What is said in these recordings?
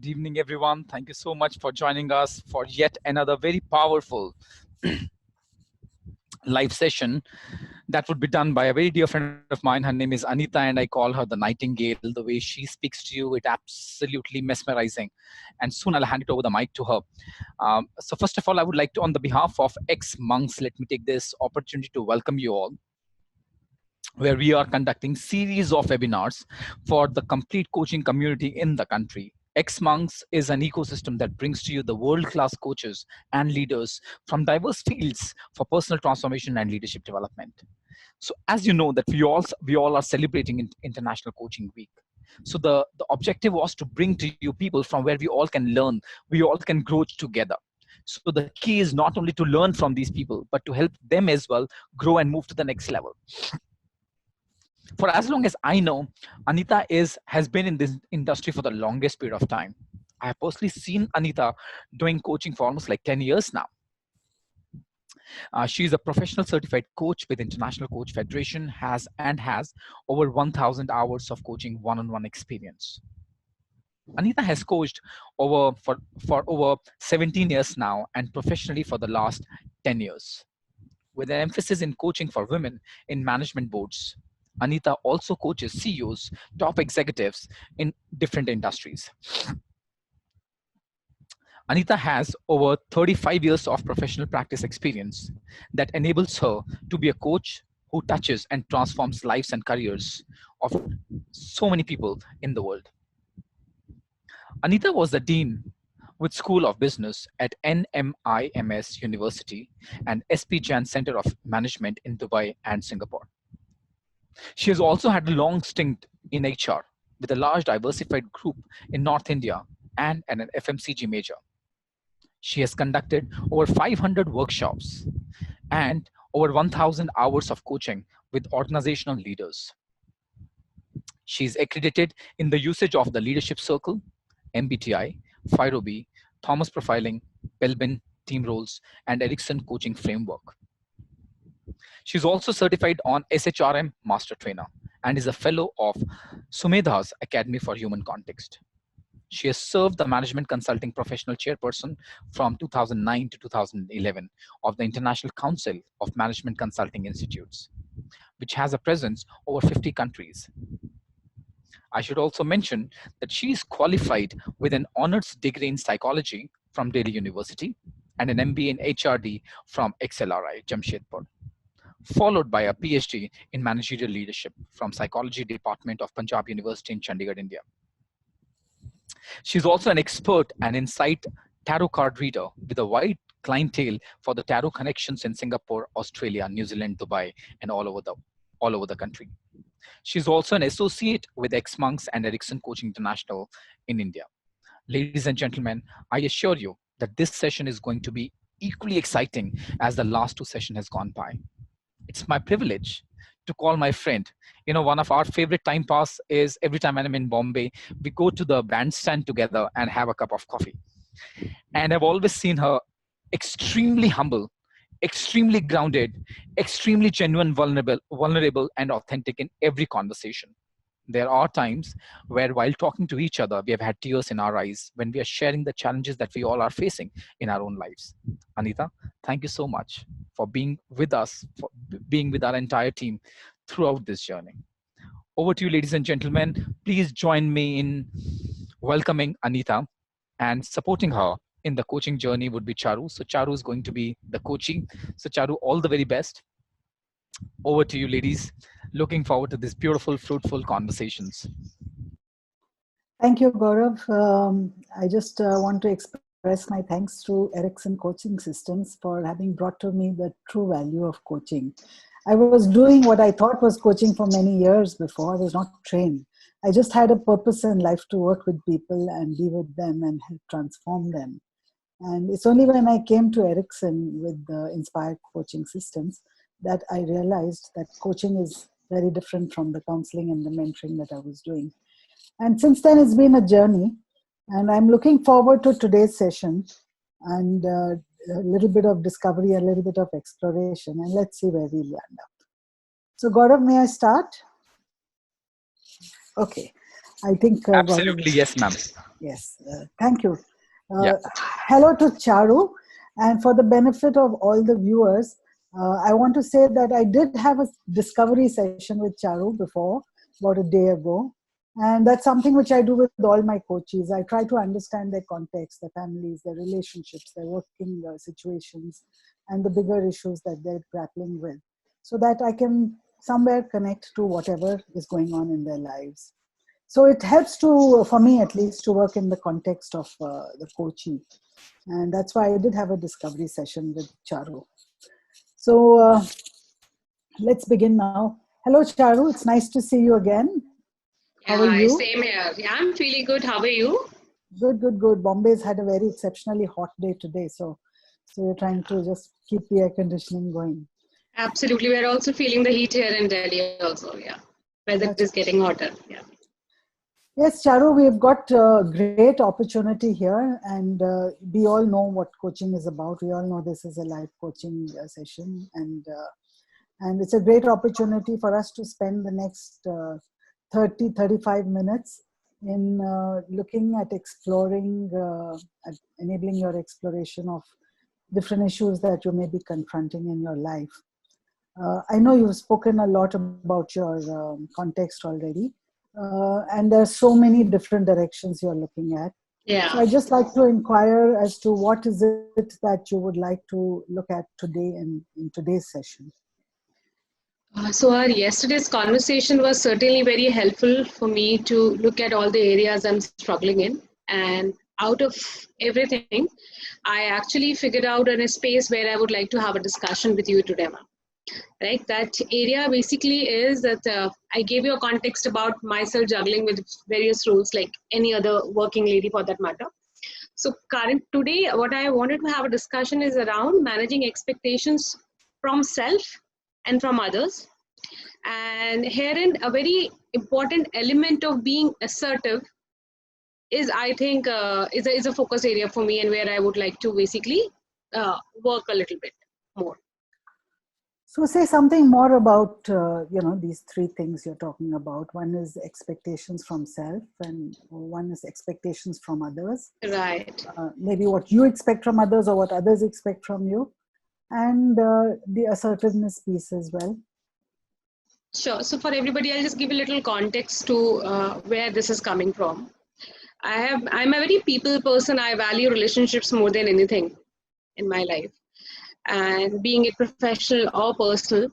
Good evening, everyone. Thank you so much for joining us for yet another very powerful live session that would be done by a very dear friend of mine. Her name is Anita, and I call her the Nightingale. The way she speaks to you, it absolutely mesmerizing. And soon I'll hand it over the mic to her. So first of all, I would like to, on the behalf of ex-monks, let me take this opportunity to welcome you all, where we are conducting series of webinars for the complete coaching community in the country. X-Monks is an ecosystem that brings to you the world-class coaches and leaders from diverse fields for personal transformation and leadership development. So as you know that we all are celebrating International Coaching Week. So the objective was to bring to you people from where we all can learn, we all can grow together. So the key is not only to learn from these people, but to help them as well grow and move to the next level. For as long as I know, Anita has been in this industry for the longest period of time. I have personally seen Anita doing coaching for almost like 10 years now. She is a professional certified coach with International Coach Federation, has over 1,000 hours of coaching one-on-one experience. Anita has coached for over 17 years now and professionally for the last 10 years. With an emphasis in coaching for women in management boards, Anita also coaches CEOs, top executives in different industries. Anita has over 35 years of professional practice experience that enables her to be a coach who touches and transforms lives and careers of so many people in the world. Anita was the dean with School of Business at NMIMS University and SP Jain Center of Management in Dubai and Singapore. She has also had a long stint in HR with a large diversified group in North India and an FMCG major. She has conducted over 500 workshops and over 1,000 hours of coaching with organizational leaders. She is accredited in the usage of the Leadership Circle, MBTI, FIROB, Thomas Profiling, Belbin, Team Roles, and Ericsson Coaching Framework. She's also certified on SHRM Master Trainer and is a fellow of Sumedha's Academy for Human Context. She has served the Management Consulting Professional Chairperson from 2009 to 2011 of the International Council of Management Consulting Institutes, which has a presence over 50 countries. I should also mention that she is qualified with an honors degree in psychology from Delhi University and an MBA in HRD from XLRI, Jamshedpur, followed by a PhD in managerial leadership from Psychology Department of Punjab University in Chandigarh, India. She's also an expert and insight tarot card reader with a wide clientele for the tarot connections in Singapore, Australia, New Zealand, Dubai, and all over the country. She's also an associate with X-Monks and Ericsson Coaching International in India. Ladies and gentlemen, I assure you that this session is going to be equally exciting as the last two sessions has gone by. It's my privilege to call my friend. You know, one of our favorite time pass is every time I'm in Bombay, we go to the bandstand together and have a cup of coffee. And I've always seen her extremely humble, extremely grounded, extremely genuine, vulnerable, and authentic in every conversation. There are times where while talking to each other, we have had tears in our eyes when we are sharing the challenges that we all are facing in our own lives. Anita, thank you so much for being with us, for being with our entire team throughout this journey. Over to you, ladies and gentlemen. Please join me in welcoming Anita, and supporting her in the coaching journey would be Charu. So Charu is going to be the coachee. So Charu, all the very best. Over to you, ladies. Looking forward to this beautiful, fruitful conversations. Thank you, Gaurav. I just want to express my thanks to Ericsson Coaching Systems for having brought to me the true value of coaching. I was doing what I thought was coaching for many years before. I was not trained. I just had a purpose in life to work with people and be with them and help transform them. And it's only when I came to Ericsson with the Inspired Coaching Systems that I realized that coaching is very different from the counseling and the mentoring that I was doing. And since then, it's been a journey. And I'm looking forward to today's session and a little bit of discovery, a little bit of exploration, and let's see where we land up. So Gaurav, may I start? Okay. I think Gaurav Absolutely, yes, ma'am. Yes, thank you. Yeah. Uh, Hello to Charu. And for the benefit of all the viewers, I want to say that I did have a discovery session with Charu before, about a day ago. And that's something which I do with all my coaches. I try to understand their context, their families, their relationships, their working situations, and the bigger issues that they're grappling with, so that I can somewhere connect to whatever is going on in their lives. So it helps to, for me at least, to work in the context of the coaching. And that's why I did have a discovery session with Charu. So let's begin now. Hello, Charu. It's nice to see you again. Yeah, How are hi, you? same here. Yeah, I'm feeling good. How are you? Good, good, good. Bombay's had a very exceptionally hot day today. So we're trying to just keep the air conditioning going. Absolutely. We're also feeling the heat here in Delhi also. Yeah. Weather is That's getting hotter. Yeah. Yes, Charu, we've got a great opportunity here, and we all know what coaching is about. We all know this is a live coaching session, and it's a great opportunity for us to spend the next 35 minutes in looking at exploring, at enabling your exploration of different issues that you may be confronting in your life. I know you've spoken a lot about your context already, and there are so many different directions you're looking at. So Yeah. I'd just like to inquire as to what is it that you would like to look at today in today's session. So our yesterday's conversation was certainly very helpful for me to look at all the areas I'm struggling in. And out of everything, I actually figured out in a space where I would like to have a discussion with you today, ma'am. Right, that area basically is that I gave you a context about myself juggling with various roles like any other working lady for that matter. So current today what I wanted to have a discussion is around managing expectations from self and from others, and herein a very important element of being assertive is, I think, is a focus area for me, and where I would like to basically work a little bit more. So say something more about these three things you're talking about. One is expectations from self, and one is expectations from others. Right. Maybe what you expect from others or what others expect from you, and the assertiveness piece as well. Sure. So for everybody, I'll just give a little context to where this is coming from. I'm a very people person. I value relationships more than anything in my life, and being it professional or personal.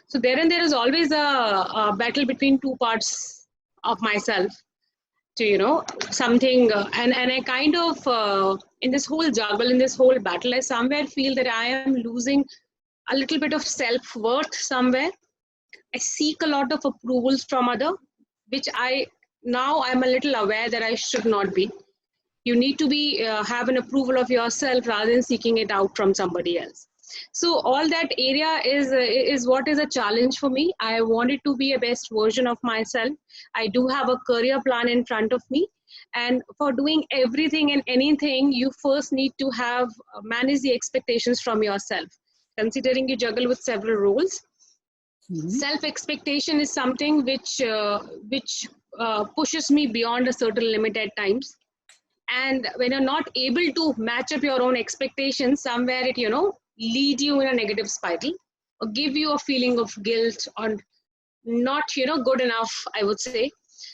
So there is always a battle between two parts of myself to, something, and I kind of, in this whole juggle, in this whole battle, I somewhere feel that I am losing a little bit of self-worth somewhere. I seek a lot of approvals from other, which I'm a little aware that I should not be. You need to be have an approval of yourself rather than seeking it out from somebody else. So all that area is what is a challenge for me. I wanted to be a best version of myself. I do have a career plan in front of me, and for doing everything and anything, you first need to have manage the expectations from yourself. Considering you juggle with several roles, self expectation is something which pushes me beyond a certain limit at times. And when you're not able to match up your own expectations, somewhere it lead you in a negative spiral, or give you a feeling of guilt or not good enough, I would say.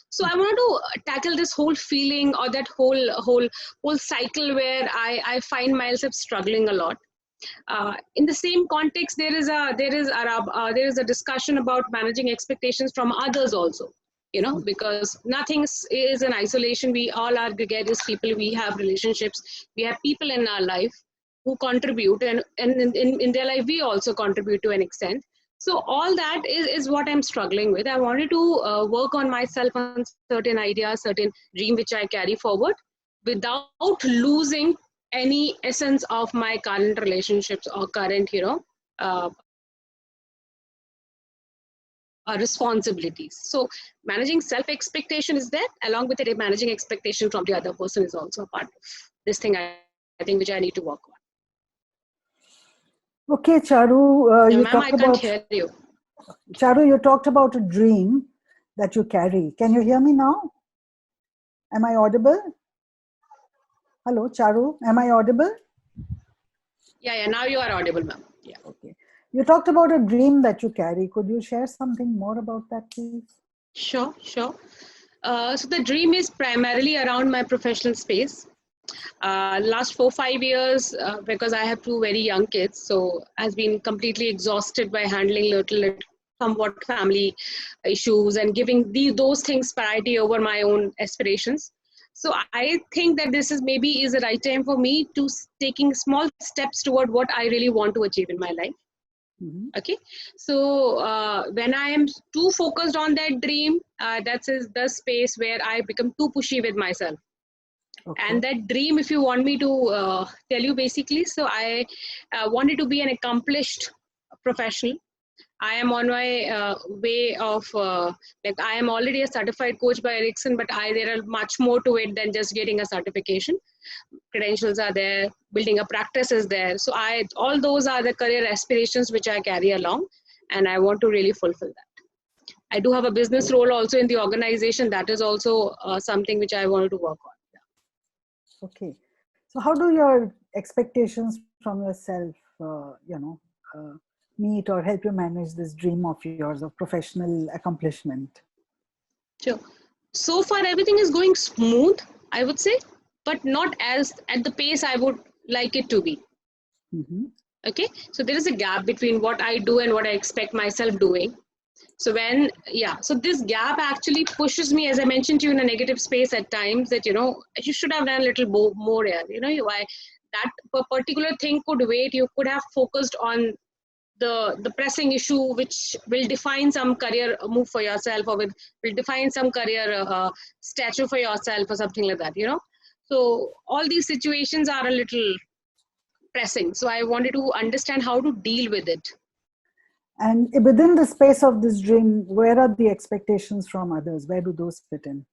So I want to tackle this whole feeling, or that whole cycle where I find myself struggling a lot. In the same context, there is a discussion about managing expectations from others also. Because nothing is in isolation. We all are gregarious people. We have relationships. We have people in our life who contribute, and in their life we also contribute to an extent. So all that is what I'm struggling with. I wanted to work on myself, on certain ideas, certain dream which I carry forward, without losing any essence of my current relationships or current uh, responsibilities. So managing self expectation is there, along with it managing expectation from the other person is also a part of this thing, I think, which I need to work on. Okay, Charu, Now, you ma'am, talked I can't about hear you. Charu. You talked about a dream that you carry. Can you hear me now? Am I audible? Hello, Charu. Am I audible? Yeah, now you are audible, ma'am. Yeah. Okay. You talked about a dream that you carry. Could you share something more about that, please? Sure. So the dream is primarily around my professional space. Last 4-5 years, because I have two very young kids, so I've been completely exhausted by handling little somewhat family issues and giving those things priority over my own aspirations. So I think that this is maybe is the right time for me to taking small steps toward what I really want to achieve in my life. Mm-hmm. Okay, so when I am too focused on that dream, that is the space where I become too pushy with myself. Okay. And that dream, if you want me to tell you basically, so I wanted to be an accomplished professional. I am on my way of like I am already a certified coach by Ericsson, but there are much more to it than just getting a certification. Credentials are there, building a practice is there. So all those are the career aspirations which I carry along, and I want to really fulfill that. I do have a business role also in the organization. That is also something which I wanted to work on. Okay. So how do your expectations from yourself, meet or help you manage this dream of yours of professional accomplishment? Sure. So far, everything is going smooth, I would say, but not as at the pace I would like it to be. Mm-hmm. Okay. So there is a gap between what I do and what I expect myself doing. So so this gap actually pushes me, as I mentioned to you, in a negative space at times that, you should have done a little more here. That particular thing could wait. You could have focused on the pressing issue which will define some career move for yourself, or will define some career stature for yourself or something like that, So all these situations are a little pressing. So I wanted to understand how to deal with it. And within the space of this dream, where are the expectations from others? Where do those fit in?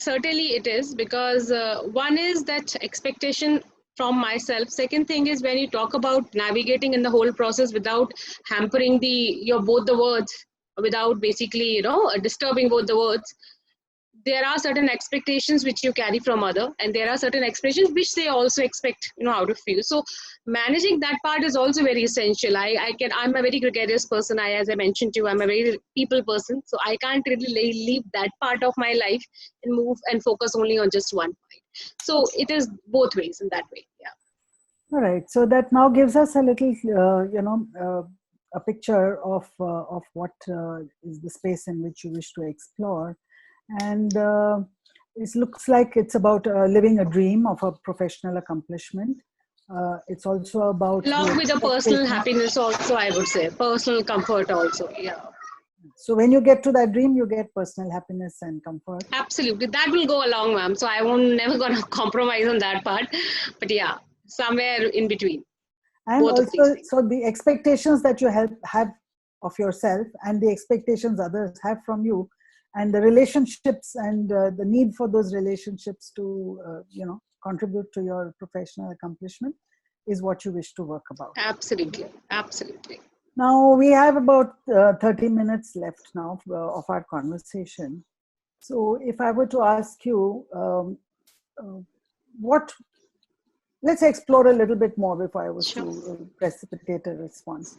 Certainly it is, because one is that expectation from myself. Second thing is, when you talk about navigating in the whole process without hampering both the words, without basically disturbing both the words, there are certain expectations which you carry from other, and there are certain expectations which they also expect out of you. So managing that part is also very essential. I'm a very gregarious person. As I mentioned to you, I'm a very people person, so I can't really leave that part of my life and move and focus only on just one point. So it is both ways in that way. Yeah. All right. So that now gives us a little, a picture of what is the space in which you wish to explore. And it looks like it's about living a dream of a professional accomplishment. It's also about Along with the personal happiness also, I would say. Personal comfort also, yeah. So when you get to that dream, you get personal happiness and comfort. Absolutely. That will go along, ma'am. So I won't never gonna compromise on that part. But yeah, somewhere in between. And Both also, so the expectations that you have of yourself and the expectations others have from you, and the relationships and the need for those relationships to, contribute to your professional accomplishment is what you wish to work about. Absolutely. Absolutely. Now we have about 30 minutes left now of our conversation. So if I were to ask you, let's explore a little bit more before I was to precipitate a response.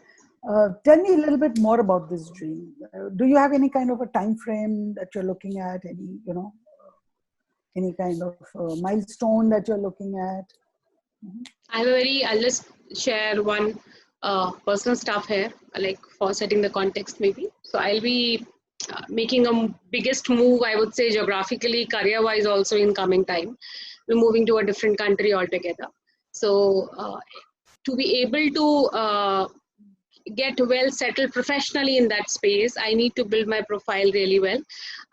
Tell me a little bit more about this dream. Do you have any kind of a time frame that you're looking at? Any kind of milestone that you're looking at? I'll just share one personal stuff here, like for setting the context maybe. So I'll be making a biggest move, I would say, geographically, career-wise also in coming time. We're moving to a different country altogether. So to be able to get well settled professionally in that space, I need to build my profile really well.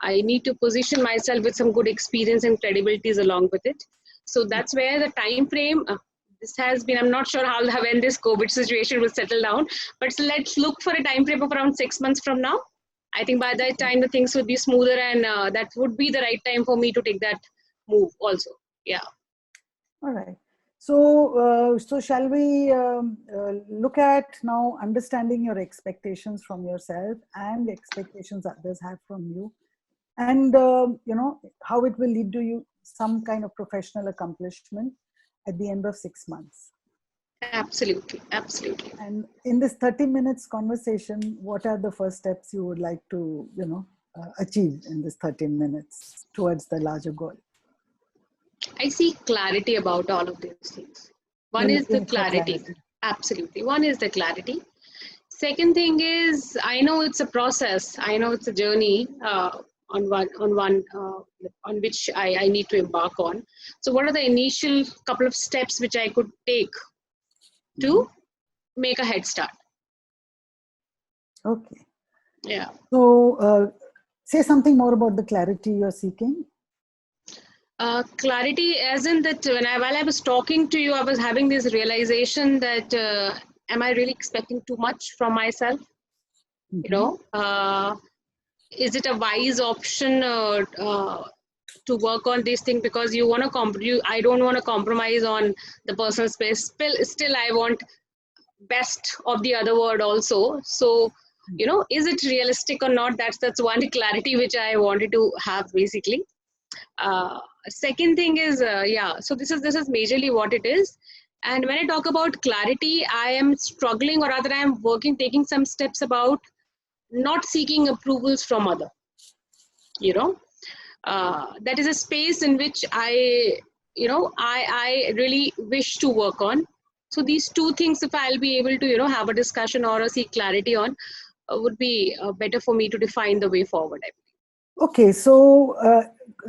I need to position myself with some good experience and credibilities along with it. So that's where the time frame, this has been, I'm not sure when this COVID situation will settle down, but so let's look for a time frame of around 6 months from now. I think by that time the things will be smoother, and that would be the right time for me to take that move also. Yeah. All right. So, so shall we look at now understanding your expectations from yourself and the expectations others have from you, and how it will lead to you some kind of professional accomplishment at the end of 6 months. Absolutely, absolutely. And in this 30 minutes conversation, what are the first steps you would like to achieve in this 30 minutes towards the larger goal? I see clarity about all of these things. One You're is the looking for clarity. Absolutely. One is the clarity. Second thing is, I know it's a process. I know it's a journey on which I need to embark on. So what are the initial couple of steps which I could take to make a head start? Okay. Yeah. So say something more about the clarity you're seeking. Clarity as in that while I was talking to you, I was having this realization that am I really expecting too much from myself? Is it a wise option to work on this thing, because you want to I don't want to compromise on the personal space. Still I want best of the other word also. So is it realistic or not? That's one clarity which I wanted to have, basically. Second thing is so this is majorly what it is. And when I talk about clarity, I am struggling, or rather I am taking some steps about not seeking approvals from other. That is a space in which I really wish to work on. So these two things, if I'll be able to have a discussion or seek clarity on, would be better for me to define the way forward, I believe. Okay, so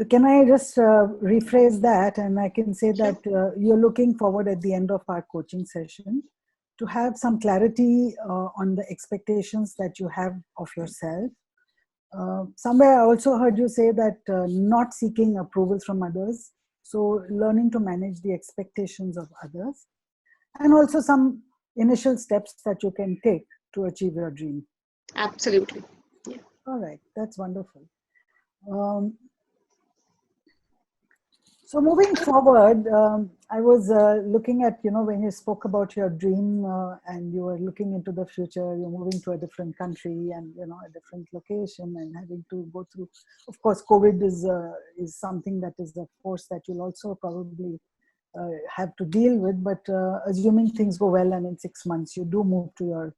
can I just rephrase that, and I can say that you're looking forward at the end of our coaching session to have some clarity on the expectations that you have of yourself. Somewhere I also heard you say that not seeking approvals from others, so learning to manage the expectations of others, and also some initial steps that you can take to achieve your dream. Absolutely. Yeah. All right, that's wonderful. So moving forward, I was looking at, when you spoke about your dream and you were looking into the future, you're moving to a different country and, a different location and having to go through, of course, COVID is something that is the force that you'll also probably have to deal with, but assuming things go well and in 6 months you do move to your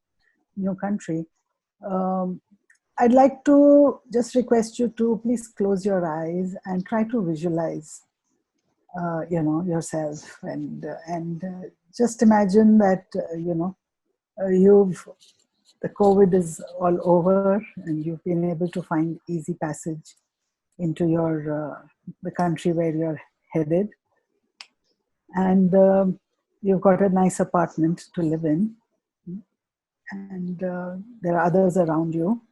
new country, I'd like to just request you to please close your eyes and try to visualize, yourself, and just imagine that, the COVID is all over and you've been able to find easy passage into the country where you're headed, and you've got a nice apartment to live in, and there are others around you.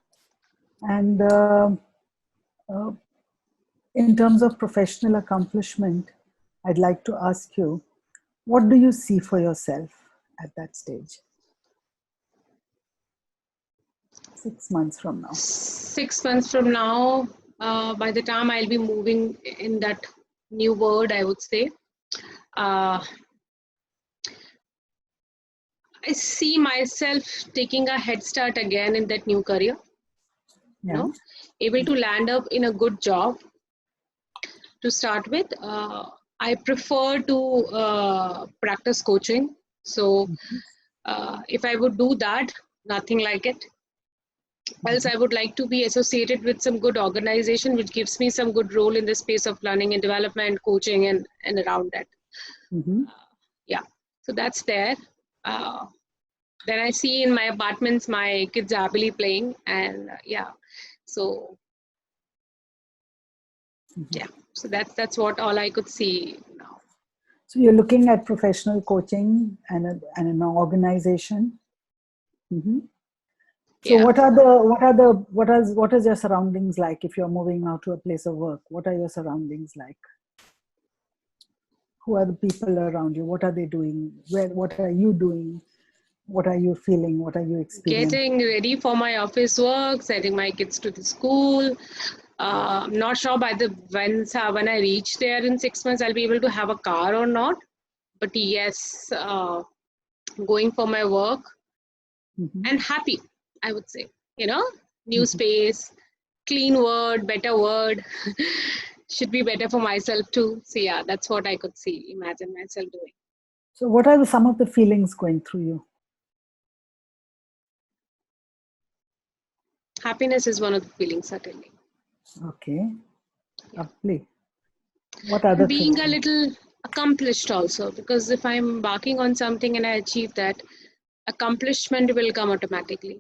And in terms of professional accomplishment, I'd like to ask you, what do you see for yourself at that stage? 6 months from now. 6 months from now, by the time I'll be moving in that new world, I would say, I see myself taking a head start again in that new career. Yeah. Able to land up in a good job to start with. I prefer to practice coaching. So if I would do that, nothing like it. Else I would like to be associated with some good organization which gives me some good role in the space of learning and development, coaching, and around that. Yeah, so that's there. Then I see in my apartments my kids happily playing, and so so that's what all I could see now. So you're looking at professional coaching and an organization. So what is your surroundings like if you're moving now to a place of work? What are your surroundings like? Who are the people around you? What are they doing? What are you doing? What are you feeling? What are you experiencing? Getting ready for my office work, sending my kids to the school. I'm not sure when I reach there in 6 months, I'll be able to have a car or not. But yes, going for my work and happy, I would say. New space, clean word, better word should be better for myself too. So yeah, that's what I could see, imagine myself doing. So what are some of the feelings going through you? Happiness is one of the feelings, certainly. Okay, lovely. What other Being things? a little accomplished also, because if I'm embarking on something and I achieve that, accomplishment will come automatically.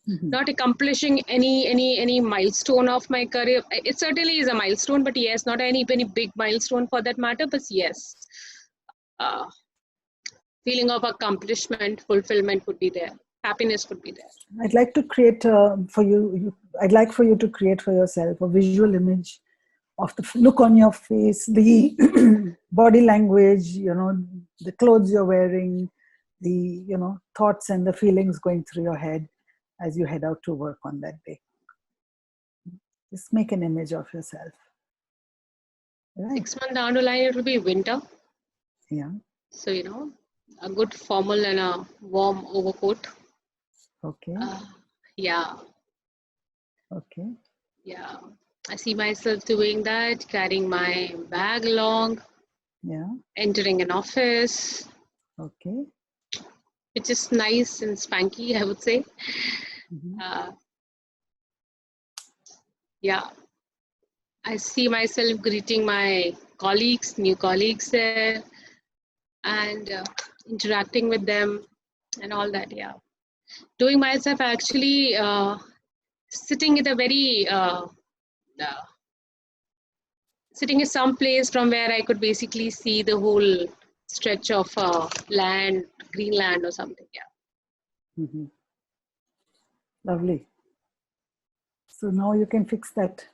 Mhm. Not accomplishing any milestone of my career. It certainly is a milestone, but yes, not any big milestone for that matter. But yes, uh, feeling of accomplishment, fulfillment would be there. Happiness would be there. I'd like to create for you. I'd like for you to create for yourself a visual image of the look on your face, the body language, the clothes you're wearing, the thoughts and the feelings going through your head as you head out to work on that day. Just make an image of yourself. Right. 6 months down the line, it will be winter. Yeah. So, a good formal and a warm overcoat. Okay. Yeah. Okay. Yeah. I see myself doing that, carrying my bag along, Yeah. entering an office, Okay. which is nice and spanky, I would say. Mm-hmm. Yeah. I see myself greeting my colleagues, new colleagues there, and interacting with them and all that. Yeah. Doing myself actually sitting at a very sitting in some place from where I could basically see the whole stretch of land, Greenland or something. Yeah. Mm-hmm. Lovely. So now you can fix that.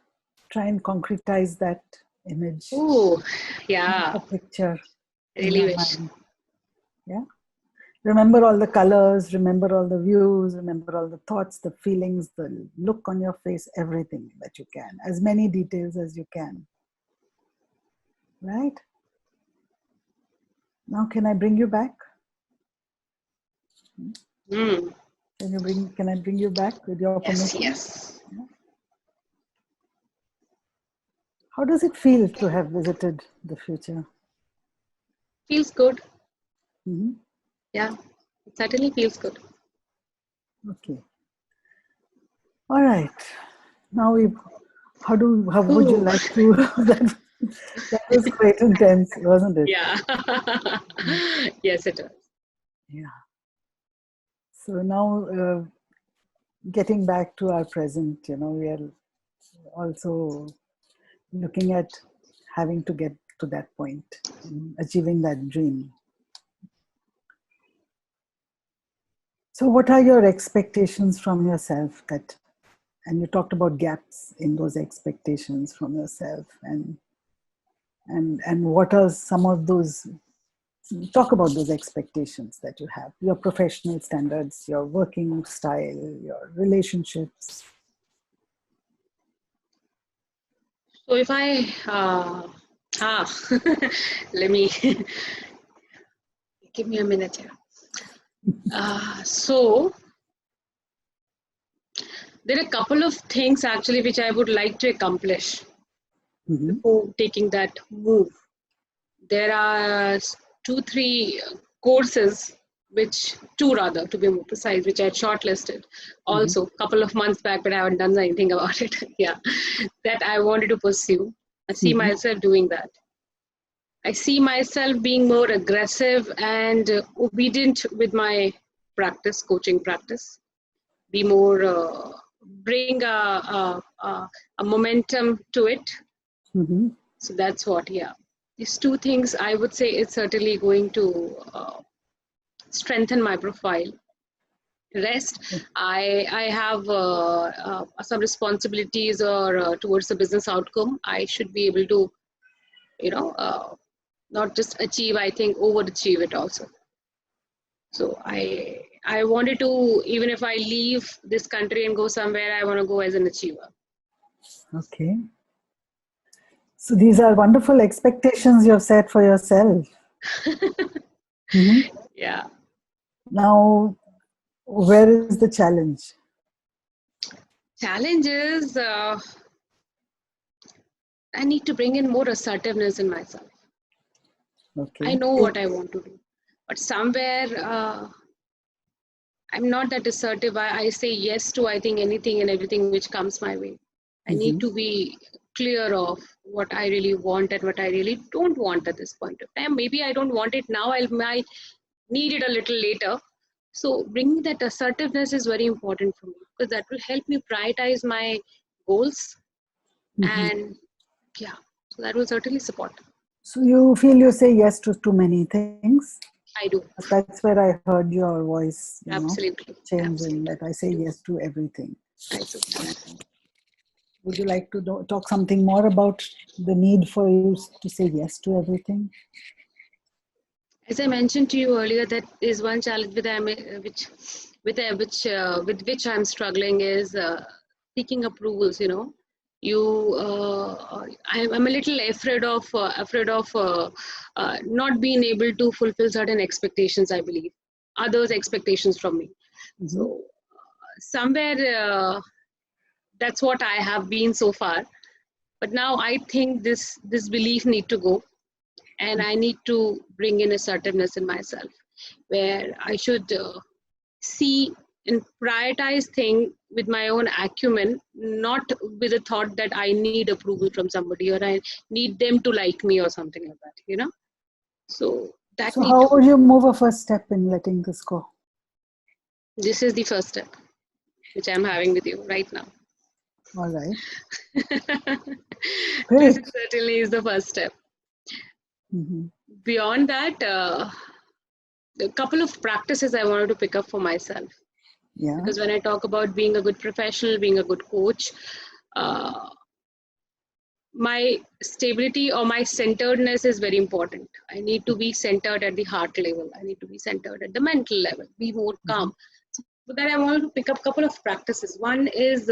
Try and concretize that image. Oh, yeah. Make a picture in Really your wish. mind. Yeah. Remember all the colors, remember all the views, remember all the thoughts, the feelings, the look on your face, everything that you can, as many details as you can. Right? Now, can I bring you back? Mm. Can I bring you back with your Yes, permission? yes. Yeah. How does it feel to have visited the future? Feels good. Mm-hmm. Yeah, it certainly feels good. Okay. All right. Now how would you like to, that was quite intense, wasn't it? Yeah. Yes, it was. Yeah. So now getting back to our present, we are also looking at having to get to that point, achieving that dream. So what are your expectations from yourself and you talked about gaps in those expectations from yourself and what are some of those, talk about those expectations that you have, your professional standards, your working style, your relationships. So if I, let me, give me a minute here. So there are a couple of things actually which I would like to accomplish before taking that move. There are 2-3 courses, two rather, to be more precise, which I had shortlisted also a couple of months back, but I haven't done anything about it. Yeah, that I wanted to pursue. I see myself doing that. I see myself being more aggressive and obedient with my practice, coaching practice. Be more, bring a momentum to it. So that's what, yeah. These two things, I would say it's certainly going to strengthen my profile. Rest, I have some responsibilities or towards the business outcome. I should be able to, not just achieve, I think overachieve it also. So I wanted to, even if I leave this country and go somewhere, I want to go as an achiever. Okay. So these are wonderful expectations you've set for yourself. Yeah. Now, where is the challenge? Challenge is I need to bring in more assertiveness in myself. Okay. I know what I want to do, but somewhere I'm not that assertive. I say yes to, I think, anything and everything which comes my way. I need to be clear of what I really want and what I really don't want at this point of time. Maybe I don't want it now. I might need it a little later. So bringing that assertiveness is very important for me, because that will help me prioritize my goals. And yeah, so that will certainly support. So you feel you say yes to too many things? I do. That's where I heard your voice, Absolutely. changing, Absolutely. that I say yes to everything. I do. Would you like to talk something more about the need for you to say yes to everything? As I mentioned to you earlier, that is one challenge with which I'm struggling is seeking approvals. I'm a little afraid of not being able to fulfill certain expectations. I believe others' expectations from me. So somewhere that's what I have been so far. But now I think this belief need to go. And I need to bring in assertiveness in myself, where I should see and prioritize things with my own acumen, not with the thought that I need approval from somebody or I need them to like me or something like that, So that So how would you move a first step in letting this go? This is the first step, which I'm having with you right now. All right. This certainly is the first step. Beyond that, a couple of practices I wanted to pick up for myself. Yeah. Because when I talk about being a good professional, being a good coach, my stability or my centeredness is very important. I need to be centered at the heart level. I need to be centered at the mental level, be more calm. So for that, I wanted to pick up a couple of practices. One is,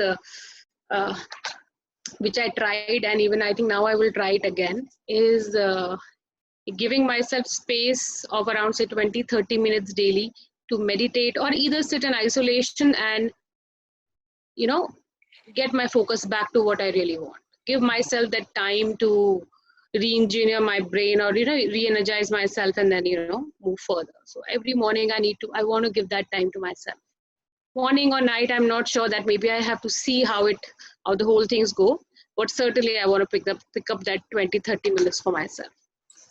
which I tried, and even I think now I will try it again, is giving myself space of around say 20-30 minutes daily to meditate or either sit in isolation and get my focus back to what I really want. Give myself that time to re-engineer my brain or re-energize myself and then move further. So every morning I want to give that time to myself. Morning or night, I'm not sure, that maybe I have to see how the whole things go, but certainly I want to pick up that 20-30 minutes for myself.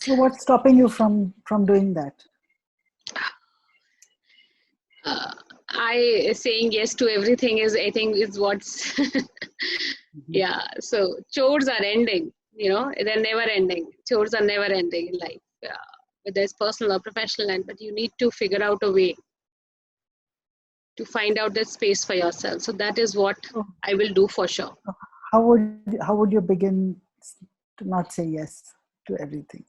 So what's stopping you from doing that? Saying yes to everything is what's yeah. So chores are ending, they're never ending. Chores are never ending in life, whether it's personal or professional, but you need to figure out a way to find out that space for yourself. So that is what I will do for sure. How would you begin to not say yes to everything,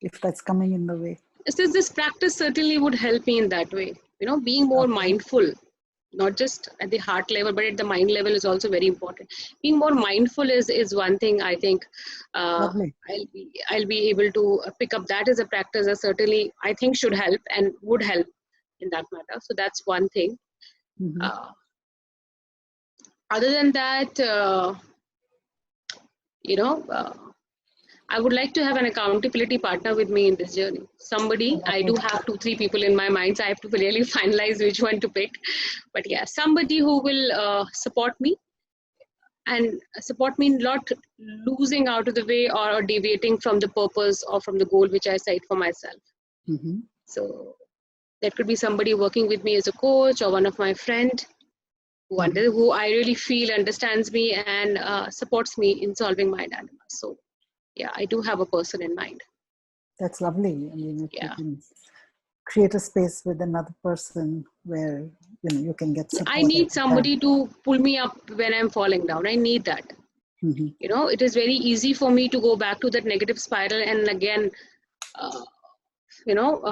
if that's coming in the way? This practice certainly would help me in that way. Being more mindful, not just at the heart level, but at the mind level is also very important. Being more mindful is one thing I think I'll be able to pick up. That is a practice that certainly I think should help and would help in that matter. So that's one thing. Other than that, I would like to have an accountability partner with me in this journey. Somebody, I do have 2-3 people in my mind, so I have to really finalize which one to pick. But yeah, somebody who will support me and support me not losing out of the way or deviating from the purpose or from the goal which I set for myself. So that could be somebody working with me as a coach or one of my friend who I really feel understands me and supports me in solving my dilemmas. So yeah, I do have a person in mind. That's lovely. I mean, if you can create a space with another person where you can get support. I need somebody to pull me up when I'm falling down. I need that. It is very easy for me to go back to that negative spiral and again,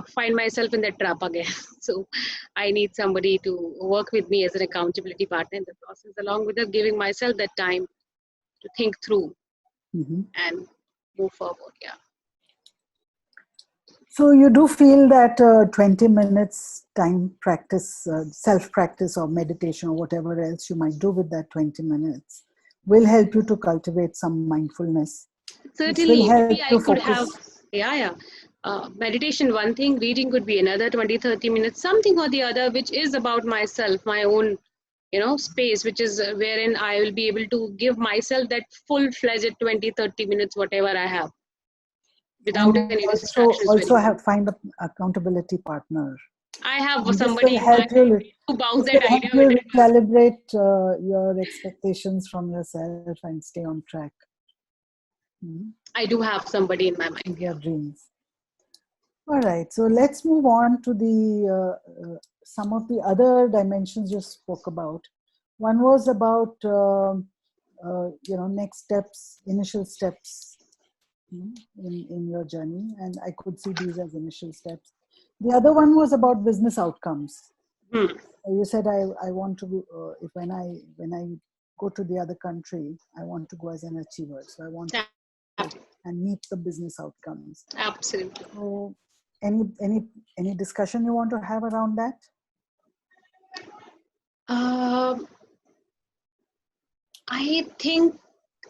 find myself in that trap again. So I need somebody to work with me as an accountability partner in the process, along with giving myself that time to think through and move forward. Yeah. So you do feel that 20 minutes time practice, self-practice or meditation or whatever else you might do with that 20 minutes will help you to cultivate some mindfulness, which will Certainly, help maybe I you could have, focus. yeah. Meditation, one thing, reading could be another 20, 30 minutes, something or the other, which is about myself, my own, space, which is wherein I will be able to give myself that full-fledged 20, 30 minutes, whatever I have, without And any also, distractions. also have find an accountability partner. I have And this somebody will in my help you. family who bounced This that will help idea you when it was. recalibrate your expectations from yourself and stay on track I do have somebody in my mind. with Yeah. your dreams. All right, so let's move on to the some of the other dimensions you spoke about. One was about next steps, initial steps in your journey, and I could see these as initial steps. The other one was about business outcomes. Hmm. You said I want to if when I go to the other country, I want to go as an achiever. So I want to and meet the business outcomes. Absolutely. So any discussion you want to have around that? I think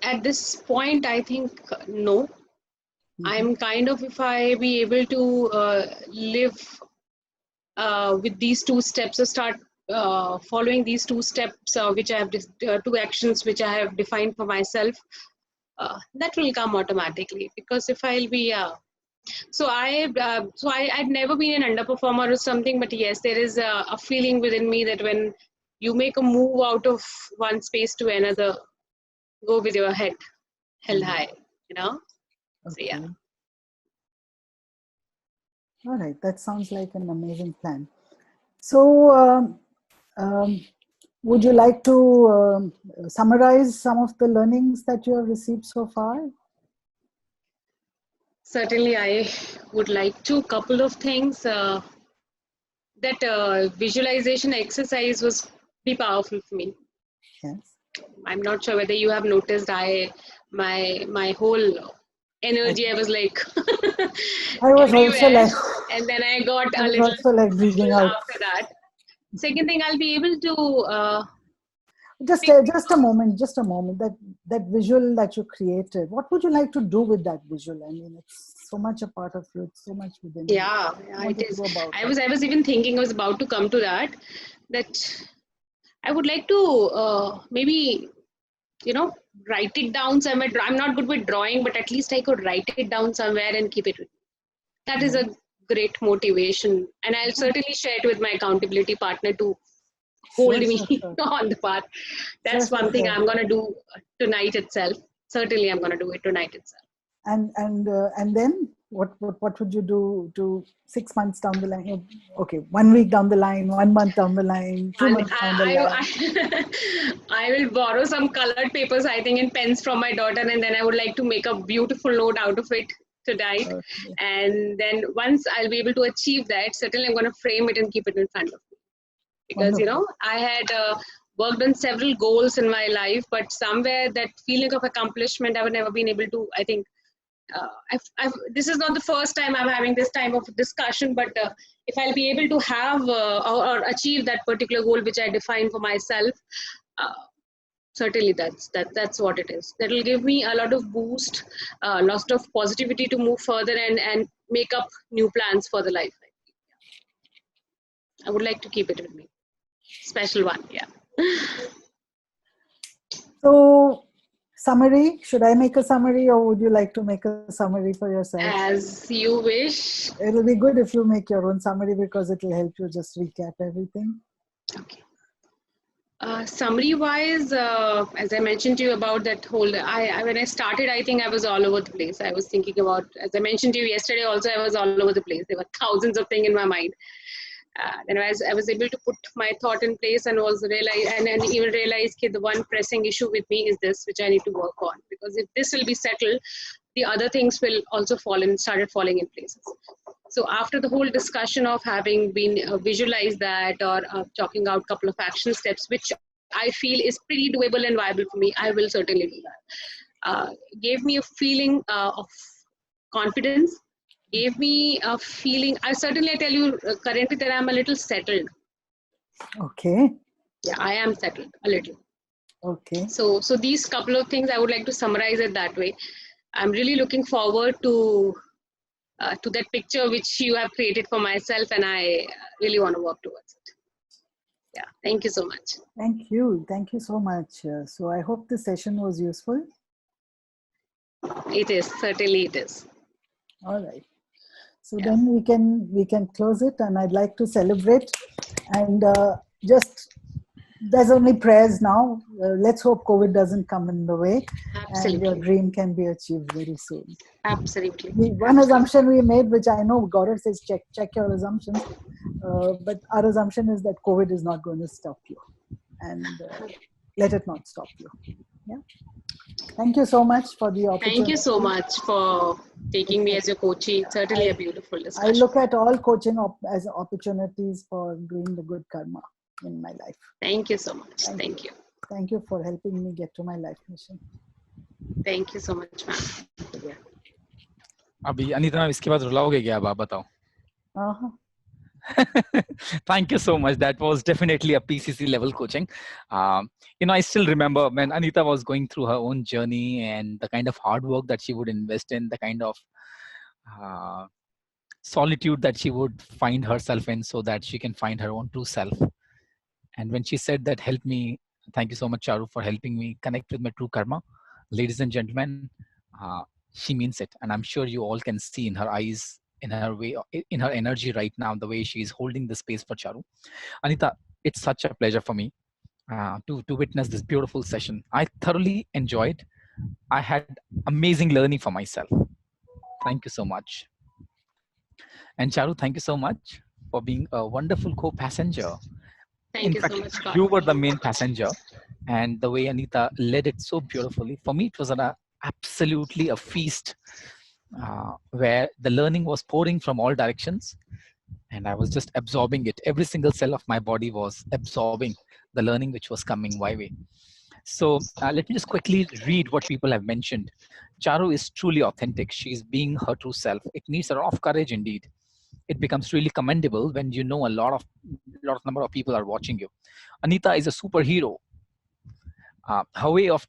at this point, I think no. I'm kind of, if I be able to live with these two steps, or start following these two steps, which I have, two actions which I have defined for myself, that will come automatically. Because if I'll be, I'd never been an underperformer or something, but yes, there is a feeling within me that when you make a move out of one space to another, go with your head held high, Okay. So yeah. All right, that sounds like an amazing plan. So would you like to summarize some of the learnings that you have received so far? Certainly, I would like to. Couple of things. That visualization exercise was pretty powerful for me. Yes. I'm not sure whether you have noticed. My whole energy, I was like I was also everywhere, like, and then I got I a was little also like breathing out. after that. Second thing, I'll be able to. Just a moment, that visual that you created. What would you like to do with that visual? I mean, it's so much a part of you. It's so much within you. Yeah, What it to is. do about I it? was even thinking. I was about to come to that. That I would like to maybe write it down somewhere. I'm not good with drawing, but at least I could write it down somewhere and keep it with me. That is a great motivation, and I'll certainly share it with my accountability partner to hold me Sure. on the path. That's one thing I'm going to do tonight itself. Certainly, I'm going to do it tonight itself. And then what would you do to 6 months down the line? Okay, 1 week down the line, 1 month down the line, 2 months down the line. I will borrow some colored papers, I think, and pens from my daughter, and then I would like to make a beautiful note out of it tonight. Okay. And then once I'll be able to achieve that, certainly I'm going to frame it and keep it in front of me. Because, Wonderful. I had worked on several goals in my life, but somewhere that feeling of accomplishment, I've never been able to, I think, this is not the first time I'm having this type of discussion, but if I'll be able to have or achieve that particular goal which I define for myself, certainly that's what it is. That will give me a lot of boost, lots of positivity to move further and make up new plans for the life. I would like to keep it with me. Special one, yeah. So, summary, should I make a summary or would you like to make a summary for yourself? As you wish. It'll be good if you make your own summary because it will help you just recap everything. Okay. Summary wise, as I mentioned to you about that whole, when I started, I think I was all over the place. I was thinking about, as I mentioned to you yesterday also, I was all over the place. There were thousands of things in my mind. Then I was able to put my thought in place and also realize and even realize that the one pressing issue with me is this, which I need to work on. Because if this will be settled, the other things will also started falling in places. So after the whole discussion of having been visualized that or talking out a couple of action steps, which I feel is pretty doable and viable for me, I will certainly do that. Gave me a feeling of confidence, gave me a feeling. I certainly tell you currently that I'm a little settled. Okay. Yeah, I am settled a little. Okay. So these couple of things I would like to summarize it that way. I'm really looking forward to that picture which you have created for myself, and I really want to work towards it. Yeah, thank you so much. Thank you. Thank you so much. So I hope the session was useful. It is, certainly it is. All right. So Yeah. then we can close it, and I'd like to celebrate and just there's only prayers now. Let's hope COVID doesn't come in the way, and your Absolutely. dream can be achieved very soon. Absolutely. One assumption we made, which I know Gaurav says check your assumptions, but our assumption is that COVID is not going to stop you, and let it not stop you. Yeah. Thank you so much for the opportunity. Thank you so much for taking me as your coachee. It's certainly a beautiful discussion. I look at all coaching as opportunities for doing the good karma in my life. Thank you so much. Thank you. Thank you for helping me get to my life mission. Thank you so much, ma'am. अभी Anita ma'am इसके बाद रुलाओगे क्या अब आप बताओ? Thank you so much. That was definitely a PCC level coaching. I still remember when Anita was going through her own journey and the kind of hard work that she would invest in, the kind of solitude that she would find herself in so that she can find her own true self. And when she said that, help me, thank you so much, Charu, for helping me connect with my true karma. Ladies and gentlemen, she means it. And I'm sure you all can see in her eyes, in her way, in her energy right now, the way she's holding the space for Charu. Anita, it's such a pleasure for me to witness this beautiful session. I thoroughly enjoyed. I had amazing learning for myself. Thank you so much. And Charu, thank you so much for being a wonderful co-passenger. Thank you so much, you were the main passenger, and the way Anita led it so beautifully. For me, it was absolutely a feast where the learning was pouring from all directions, and I was just absorbing it. Every single cell of my body was absorbing the learning which was coming my way. So let me just quickly read what people have mentioned. Charu is truly authentic. She's being her true self. It needs a lot of courage indeed. It becomes really commendable when you know a lot of number of people are watching you. Anita is a superhero. Her way of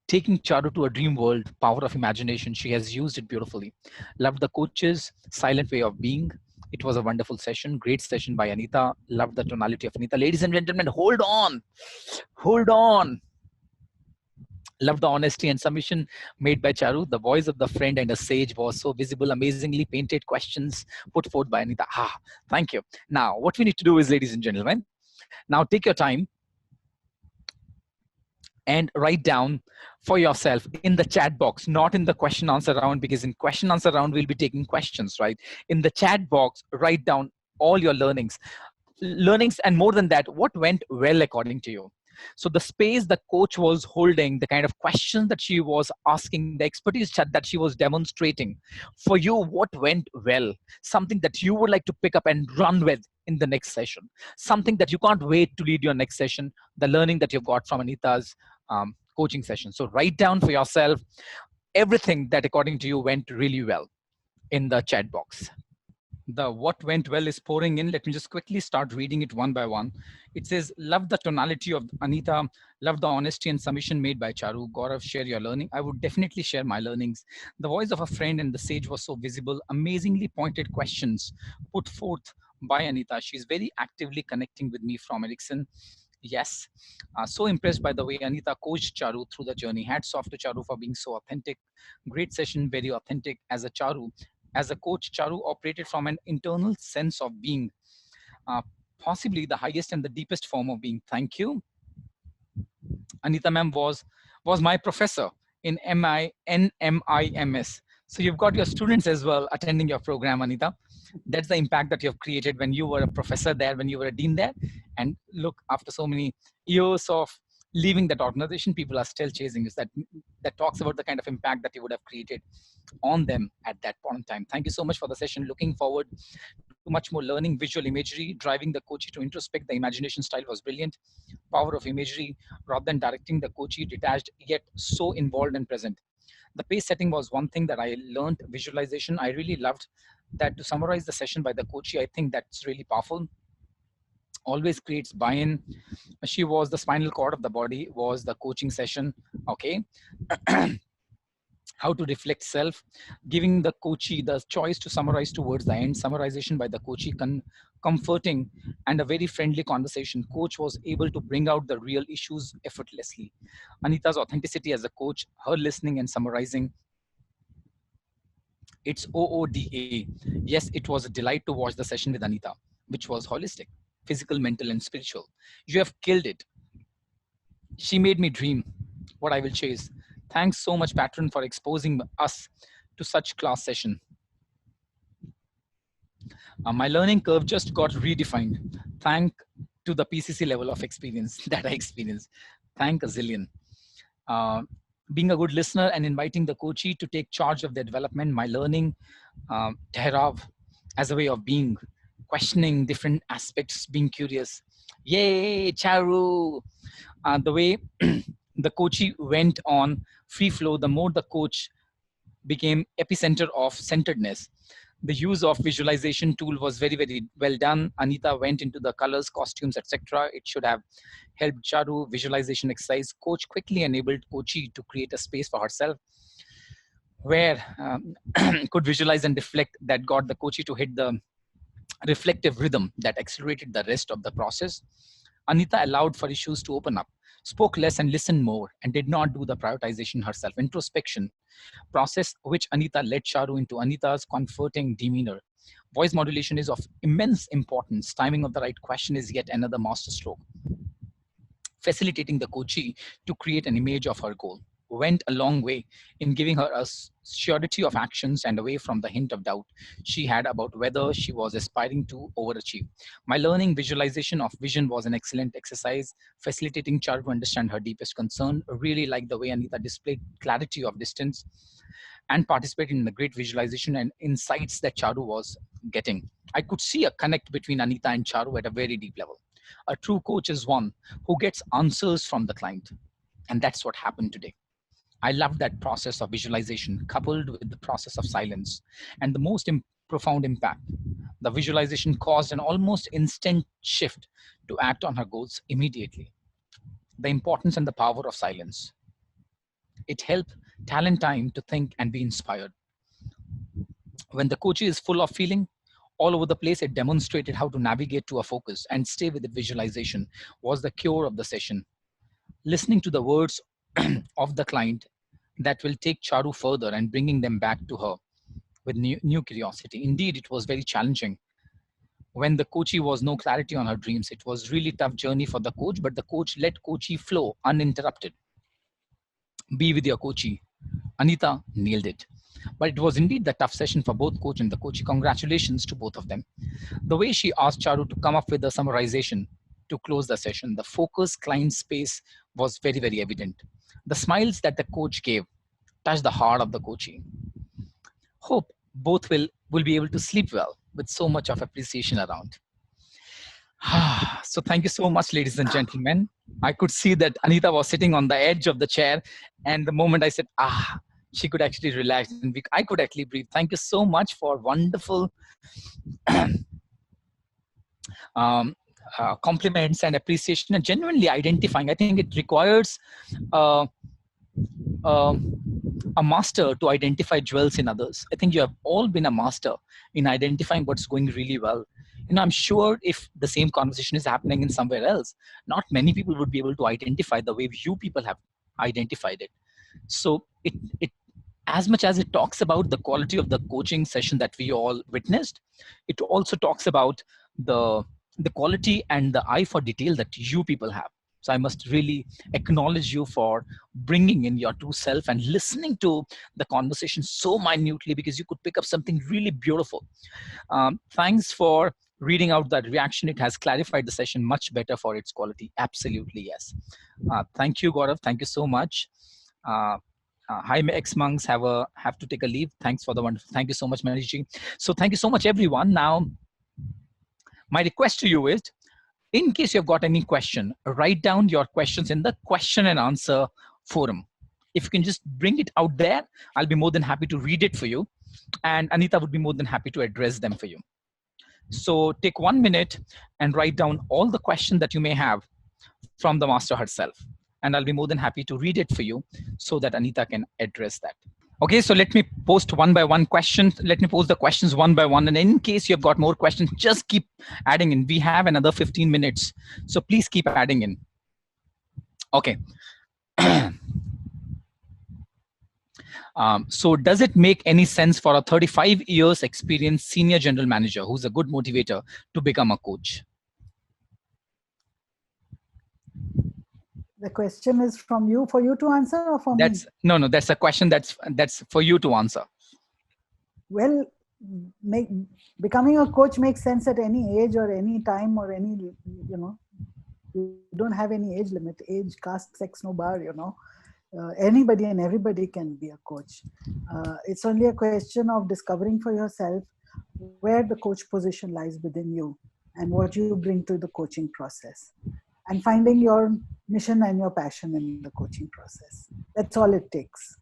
taking Charu to a dream world, power of imagination, she has used it beautifully. Loved the coach's silent way of being. It was a wonderful session, great session by Anita. Loved the tonality of Anita. Ladies and gentlemen, hold on. Hold on. Love the honesty and submission made by Charu. The voice of the friend and a sage was so visible, amazingly painted questions put forth by Anita. Thank you. Now, what we need to do is, ladies and gentlemen, now take your time and write down for yourself in the chat box, not in the question answer round, because in question answer round, we'll be taking questions, right? In the chat box, write down all your learnings, and more than that, what went well according to you. So the space the coach was holding, the kind of questions that she was asking, the expertise that she was demonstrating, for you, what went well? Something that you would like to pick up and run with in the next session. Something that you can't wait to lead your next session, the learning that you got from Anita's coaching session. So write down for yourself everything that according to you went really well in the chat box. The what went well is pouring in. Let me just quickly start reading it one by one. It says, love the tonality of Anita, love the honesty and submission made by Charu. Gaurav, share your learning. I would definitely share my learnings. The voice of a friend and the sage was so visible. Amazingly pointed questions put forth by Anita. She's very actively connecting with me from Ericsson. Yes, so impressed by the way Anita coached Charu through the journey. Hats off to Charu for being so authentic. Great session, very authentic. As a coach, Charu operated from an internal sense of being, possibly the highest and the deepest form of being. Thank you. Anita ma'am was my professor in NMIMS. So you've got your students as well attending your program, Anita. That's the impact that you've created when you were a professor there, when you were a dean there. And look, after so many years of leaving that organization, people are still chasing you. That talks about the kind of impact that you would have created on them at that point in time. Thank you so much for the session. Looking forward to much more learning, visual imagery, driving the coachee to introspect. The imagination style was brilliant. Power of imagery rather than directing the coachee, detached yet so involved and present. The pace setting was one thing that I learned. Visualization, I really loved that. To summarize the session by the coachee, I think that's really powerful. Always creates buy-in. She was the spinal cord of the body, was the coaching session. Okay. How to reflect self, giving the coachee the choice to summarize towards the end. Summarization by the coachee, comforting and a very friendly conversation. Coach was able to bring out the real issues effortlessly. Anita's authenticity as a coach, her listening and summarizing. It's OODA. Yes, it was a delight to watch the session with Anita, which was holistic, physical, mental, and spiritual. You have killed it. She made me dream what I will chase. Thanks so much, Patron, for exposing us to such class session. My learning curve just got redefined. Thank to the PCC level of experience that I experienced. Thank a zillion. Being a good listener and inviting the coachee to take charge of their development, my learning, Tehrav as a way of being, questioning different aspects, being curious. Yay, Charu! The way the coachee went on free flow, the more the coach became epicenter of centeredness. The use of visualization tool was very, very well done. Anita went into the colors, costumes, etc. It should have helped Charu. Visualization exercise. Coach quickly enabled coachee to create a space for herself where could visualize and reflect. That got the coachee to hit the reflective rhythm that accelerated the rest of the process. Anita allowed for issues to open up, spoke less and listened more, and did not do the prioritization herself. Introspection process, which Anita led Charu into Anita's comforting demeanor. Voice modulation is of immense importance. Timing of the right question is yet another masterstroke. Facilitating the coachee to create an image of her goal went a long way in giving her a surety of actions and away from the hint of doubt she had about whether she was aspiring to overachieve. My learning visualization of vision was an excellent exercise, facilitating Charu to understand her deepest concern. Really liked the way Anita displayed clarity of distance and participated in the great visualization and insights that Charu was getting. I could see a connect between Anita and Charu at a very deep level. A true coach is one who gets answers from the client. And that's what happened today. I loved that process of visualization coupled with the process of silence. And the most profound impact, the visualization caused an almost instant shift to act on her goals immediately. The importance and the power of silence. It helped talent time to think and be inspired. When the coach is full of feeling, all over the place, it demonstrated how to navigate to a focus and stay with the visualization was the cure of the session. Listening to the words of the client that will take Charu further and bringing them back to her with new curiosity. Indeed, it was very challenging. When the coachee was no clarity on her dreams, it was really tough journey for the coach, but the coach let coachee flow uninterrupted. Be with your coachee. Anita nailed it. But it was indeed the tough session for both coach and the coachee. Congratulations to both of them. The way she asked Charu to come up with a summarization to close the session, the focus client space was very, very evident. The smiles that the coach gave touched the heart of the coachee. Hope both will be able to sleep well with so much of appreciation around. So thank you so much, ladies and gentlemen. I could see that Anita was sitting on the edge of the chair, and the moment I said, she could actually relax and I could actually breathe. Thank you so much for wonderful compliments and appreciation and genuinely identifying. I think it requires a master to identify jewels in others. I think you have all been a master in identifying what's going really well. I'm sure if the same conversation is happening in somewhere else, not many people would be able to identify the way you people have identified it. So it as much as it talks about the quality of the coaching session that we all witnessed, it also talks about the quality and the eye for detail that you people have. So I must really acknowledge you for bringing in your true self and listening to the conversation so minutely, because you could pick up something really beautiful. Thanks for reading out that reaction. It has clarified the session much better for its quality. Absolutely, yes. Thank you, Gaurav. Thank you so much. Hi, ex-monks have to take a leave. Thanks for the wonderful. Thank you so much, Manishji. So thank you so much, everyone. Now, my request to you is, in case you've got any question, write down your questions in the question and answer forum. If you can just bring it out there, I'll be more than happy to read it for you. And Anita would be more than happy to address them for you. So take 1 minute and write down all the questions that you may have from the master herself. And I'll be more than happy to read it for you so that Anita can address that. Okay, so let me post one by one questions. Let me post the questions one by one. And in case you've got more questions, just keep adding in. We have another 15 minutes. So please keep adding in. Okay. So does it make any sense for a 35 years experienced senior general manager who's a good motivator to become a coach? The question is from you, for you to answer, or for me? No, that's a question that's for you to answer. Well, becoming a coach makes sense at any age or any time or any, you don't have any age limit, age, caste, sex, no bar, anybody and everybody can be a coach. It's only a question of discovering for yourself where the coach position lies within you and what you bring to the coaching process, and finding your mission and your passion in the coaching process. That's all it takes.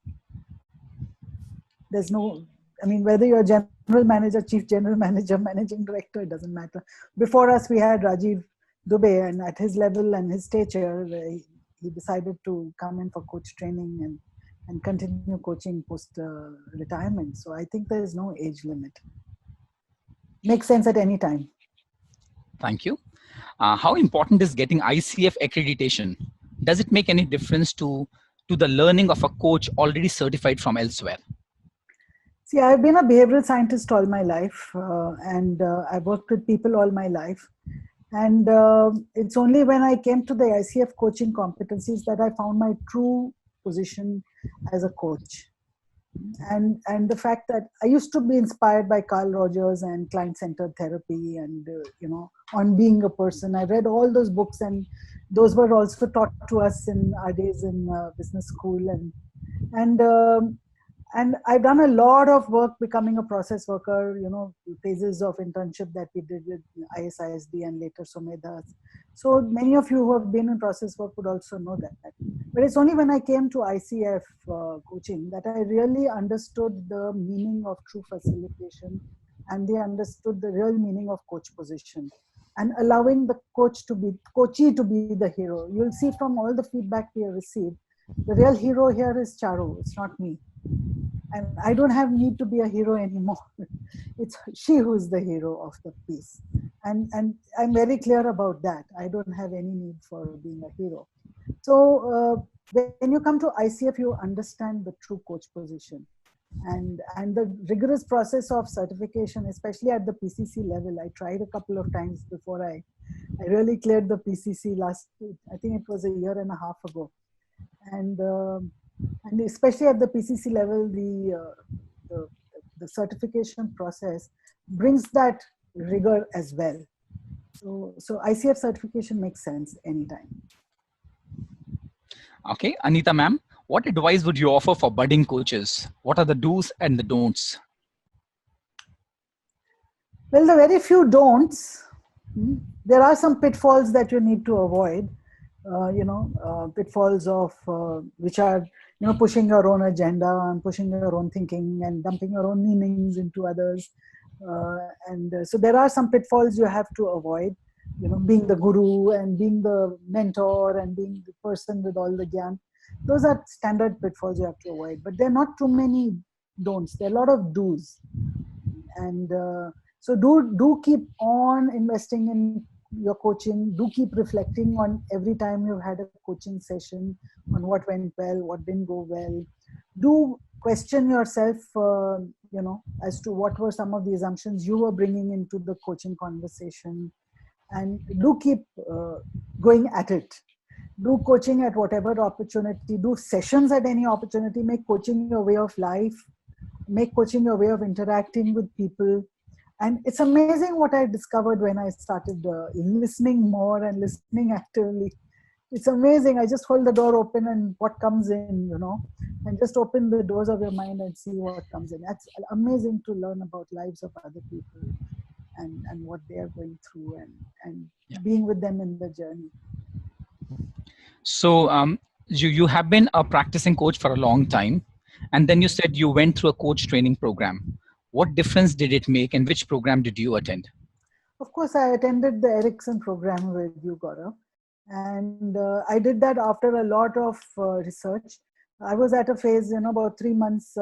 There's no, whether you're general manager, chief general manager, managing director, it doesn't matter. Before us, we had Rajiv Dubey, and at his level and his stature, he decided to come in for coach training and continue coaching post retirement. So I think there is no age limit. Makes sense at any time. Thank you. How important is getting ICF accreditation? Does it make any difference to the learning of a coach already certified from elsewhere? See, I've been a behavioral scientist all my life, and I've worked with people all my life. And it's only when I came to the ICF coaching competencies that I found my true position as a coach. And the fact that I used to be inspired by Carl Rogers and client-centered therapy and, on being a person. I read all those books, and those were also taught to us in our days in business school. And I've done a lot of work becoming a process worker, phases of internship that we did with ISISD and later Somedas. So many of you who have been in process work would also know that. But it's only when I came to ICF coaching that I really understood the meaning of true facilitation, and they understood the real meaning of coach position, and allowing the coachee to be the hero. You'll see from all the feedback we have received, the real hero here is Charu, it's not me. And I don't have need to be a hero anymore. It's she who's the hero of the piece. And I'm very clear about that. I don't have any need for being a hero. So when you come to ICF, you understand the true coach position. And the rigorous process of certification, especially at the PCC level. I tried a couple of times before I really cleared the PCC I think it was a year and a half ago. And especially at the PCC level, the certification process brings that rigor as well. So ICF certification makes sense anytime. Okay, Anita ma'am, what advice would you offer for budding coaches? What are the do's and the don'ts? Well, the very few don'ts. There are some pitfalls that you need to avoid. Pitfalls of which are pushing your own agenda and pushing your own thinking and dumping your own meanings into others, so there are some pitfalls you have to avoid. Being the guru and being the mentor and being the person with all the gyan. Those are standard pitfalls you have to avoid. But there are not too many don'ts. There are a lot of do's, and so do keep on investing in your coaching. Do keep reflecting on every time you've had a coaching session on what went well, what didn't go well. Do question yourself, as to what were some of the assumptions you were bringing into the coaching conversation, and do keep going at it. Do coaching at whatever opportunity. Do sessions at any opportunity. Make coaching your way of life. Make coaching your way of interacting with people. And it's amazing what I discovered when I started listening more and listening actively. It's amazing. I just hold the door open and what comes in, and just open the doors of your mind and see what comes in. That's amazing to learn about lives of other people and what they are going through and being with them in the journey. So You have been a practicing coach for a long time, and then you said you went through a coach training program. What difference did it make, and which program did you attend? Of course, I attended the Ericsson program with you, Gaurav. And I did that after a lot of research. I was at a phase, about 3 months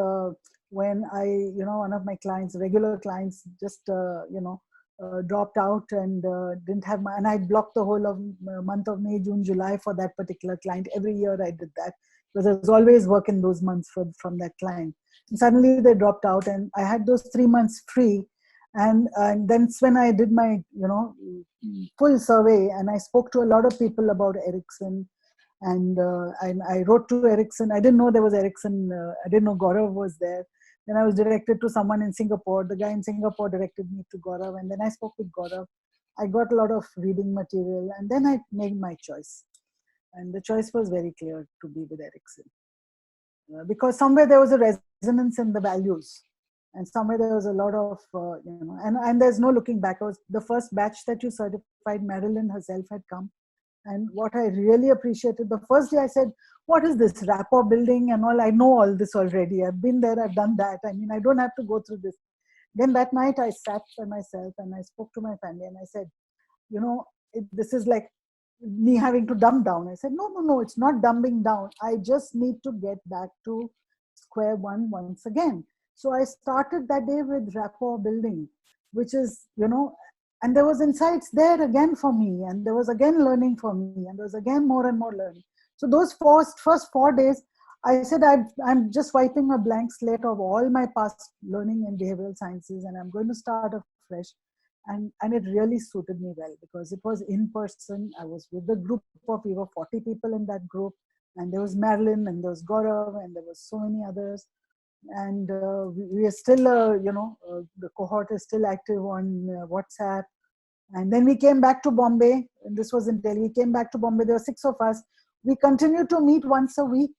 when one of my clients, regular clients, just, dropped out and didn't have and I blocked the whole of month of May, June, July for that particular client. Every year I did that because there was always work in those months from that client. And suddenly they dropped out and I had those 3 months free. And that's when I did my, full survey, and I spoke to a lot of people about Ericsson. And I wrote to Ericsson. I didn't know there was Ericsson. I didn't know Gaurav was there. Then I was directed to someone in Singapore. The guy in Singapore directed me to Gaurav, and then I spoke with Gaurav. I got a lot of reading material, and then I made my choice. And the choice was very clear to be with Ericsson. Because somewhere there was a resonance in the values, and somewhere there was a lot of and there's no looking back. I was the first batch that you certified. Marilyn herself had come, and what I really appreciated, the first day I said, what is this rapport building and all? I know all this already. I've been there, I've done that. I mean, I don't have to go through this. Then that night I sat by myself and I spoke to my family and I said, this is like me having to dumb down. I said, no, it's not dumbing down. I just need to get back to square one once again. So I started that day with rapport building, which is, and there was insights there again for me, and there was again learning for me, and there was again more and more learning. So those first 4 days, I said, I'm just wiping a blank slate of all my past learning in behavioral sciences, and I'm going to start afresh. And it really suited me well because it was in person. I was with a group of, we were 40 people in that group, and there was Marilyn, and there was Gaurav, and there was so many others. And we are still, the cohort is still active on WhatsApp. And then we came back to Bombay, and this was in Delhi. We came back to Bombay. There were 6 of us. We continued to meet once a week,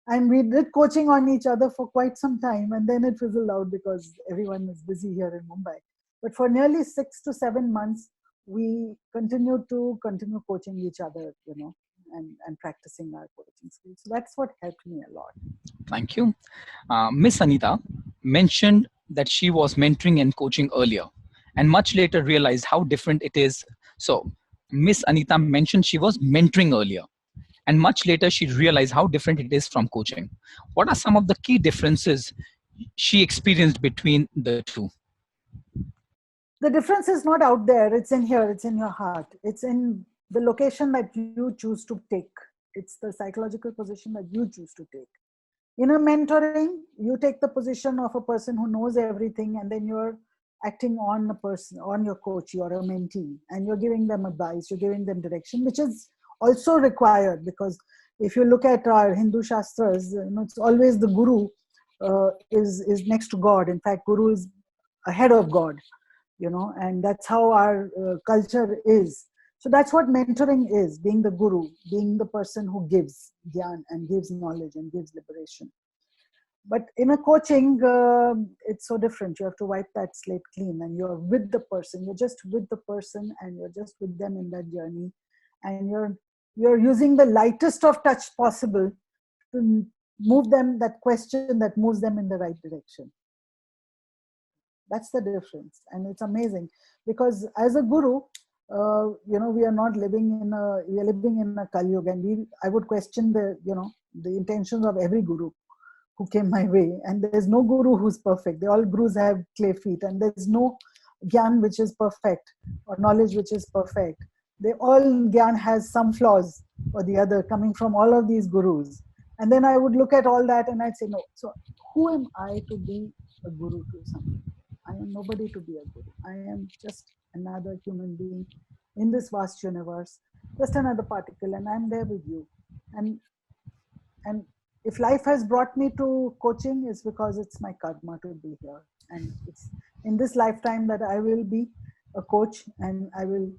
and we did coaching on each other for quite some time. And then it fizzled out because everyone is busy here in Mumbai. But for nearly 6 to 7 months, we continued to continue coaching each other, and practicing our coaching skills. So that's what helped me a lot. Thank you. Miss Anita mentioned that she was mentoring and coaching earlier and much later realized how different it is. So Miss Anita mentioned she was mentoring earlier and much later she realized how different it is from coaching. What are some of the key differences she experienced between the two? The difference is not out there. It's in here. It's in your heart. It's in the location that you choose to take. It's the psychological position that you choose to take. In a mentoring, you take the position of a person who knows everything, and then you're acting on a person, on your coach, you're a mentee, and you're giving them advice, you're giving them direction, which is also required because if you look at our Hindu Shastras, it's always the guru is next to God. In fact, guru is ahead of God, and that's how our culture is. So that's what mentoring is, being the guru, being the person who gives gyan and gives knowledge and gives liberation. But in a coaching, it's so different. You have to wipe that slate clean and you're with the person. You're just with the person and you're just with them in that journey. And you're using the lightest of touch possible to move them, that question that moves them in the right direction. That's the difference. And it's amazing because as a guru, we are not living we are living in a Kali Yuga, and I would question the intentions of every guru who came my way. And there's no guru who's perfect. All gurus have clay feet, and there's no gyan which is perfect or knowledge which is perfect. Gyan has some flaws or the other coming from all of these gurus. And then I would look at all that and I'd say, no, so who am I to be a guru to someone? I am nobody to be a guru. I am just another human being in this vast universe, just another particle, and I'm there with you. And if life has brought me to coaching, it's because it's my karma to be here. And it's in this lifetime that I will be a coach and I will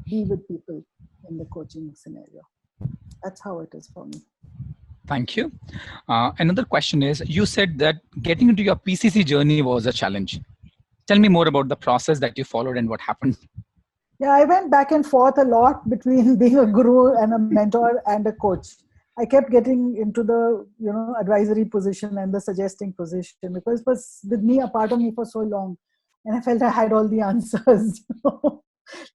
be with people in the coaching scenario. That's how it is for me. Thank you. Another question is, you said that getting into your PCC journey was a challenge. Tell me more about the process that you followed and what happened. Yeah, I went back and forth a lot between being a guru and a mentor and a coach. I kept getting into the, advisory position and the suggesting position, because it was with me, a part of me for so long. And I felt I had all the answers.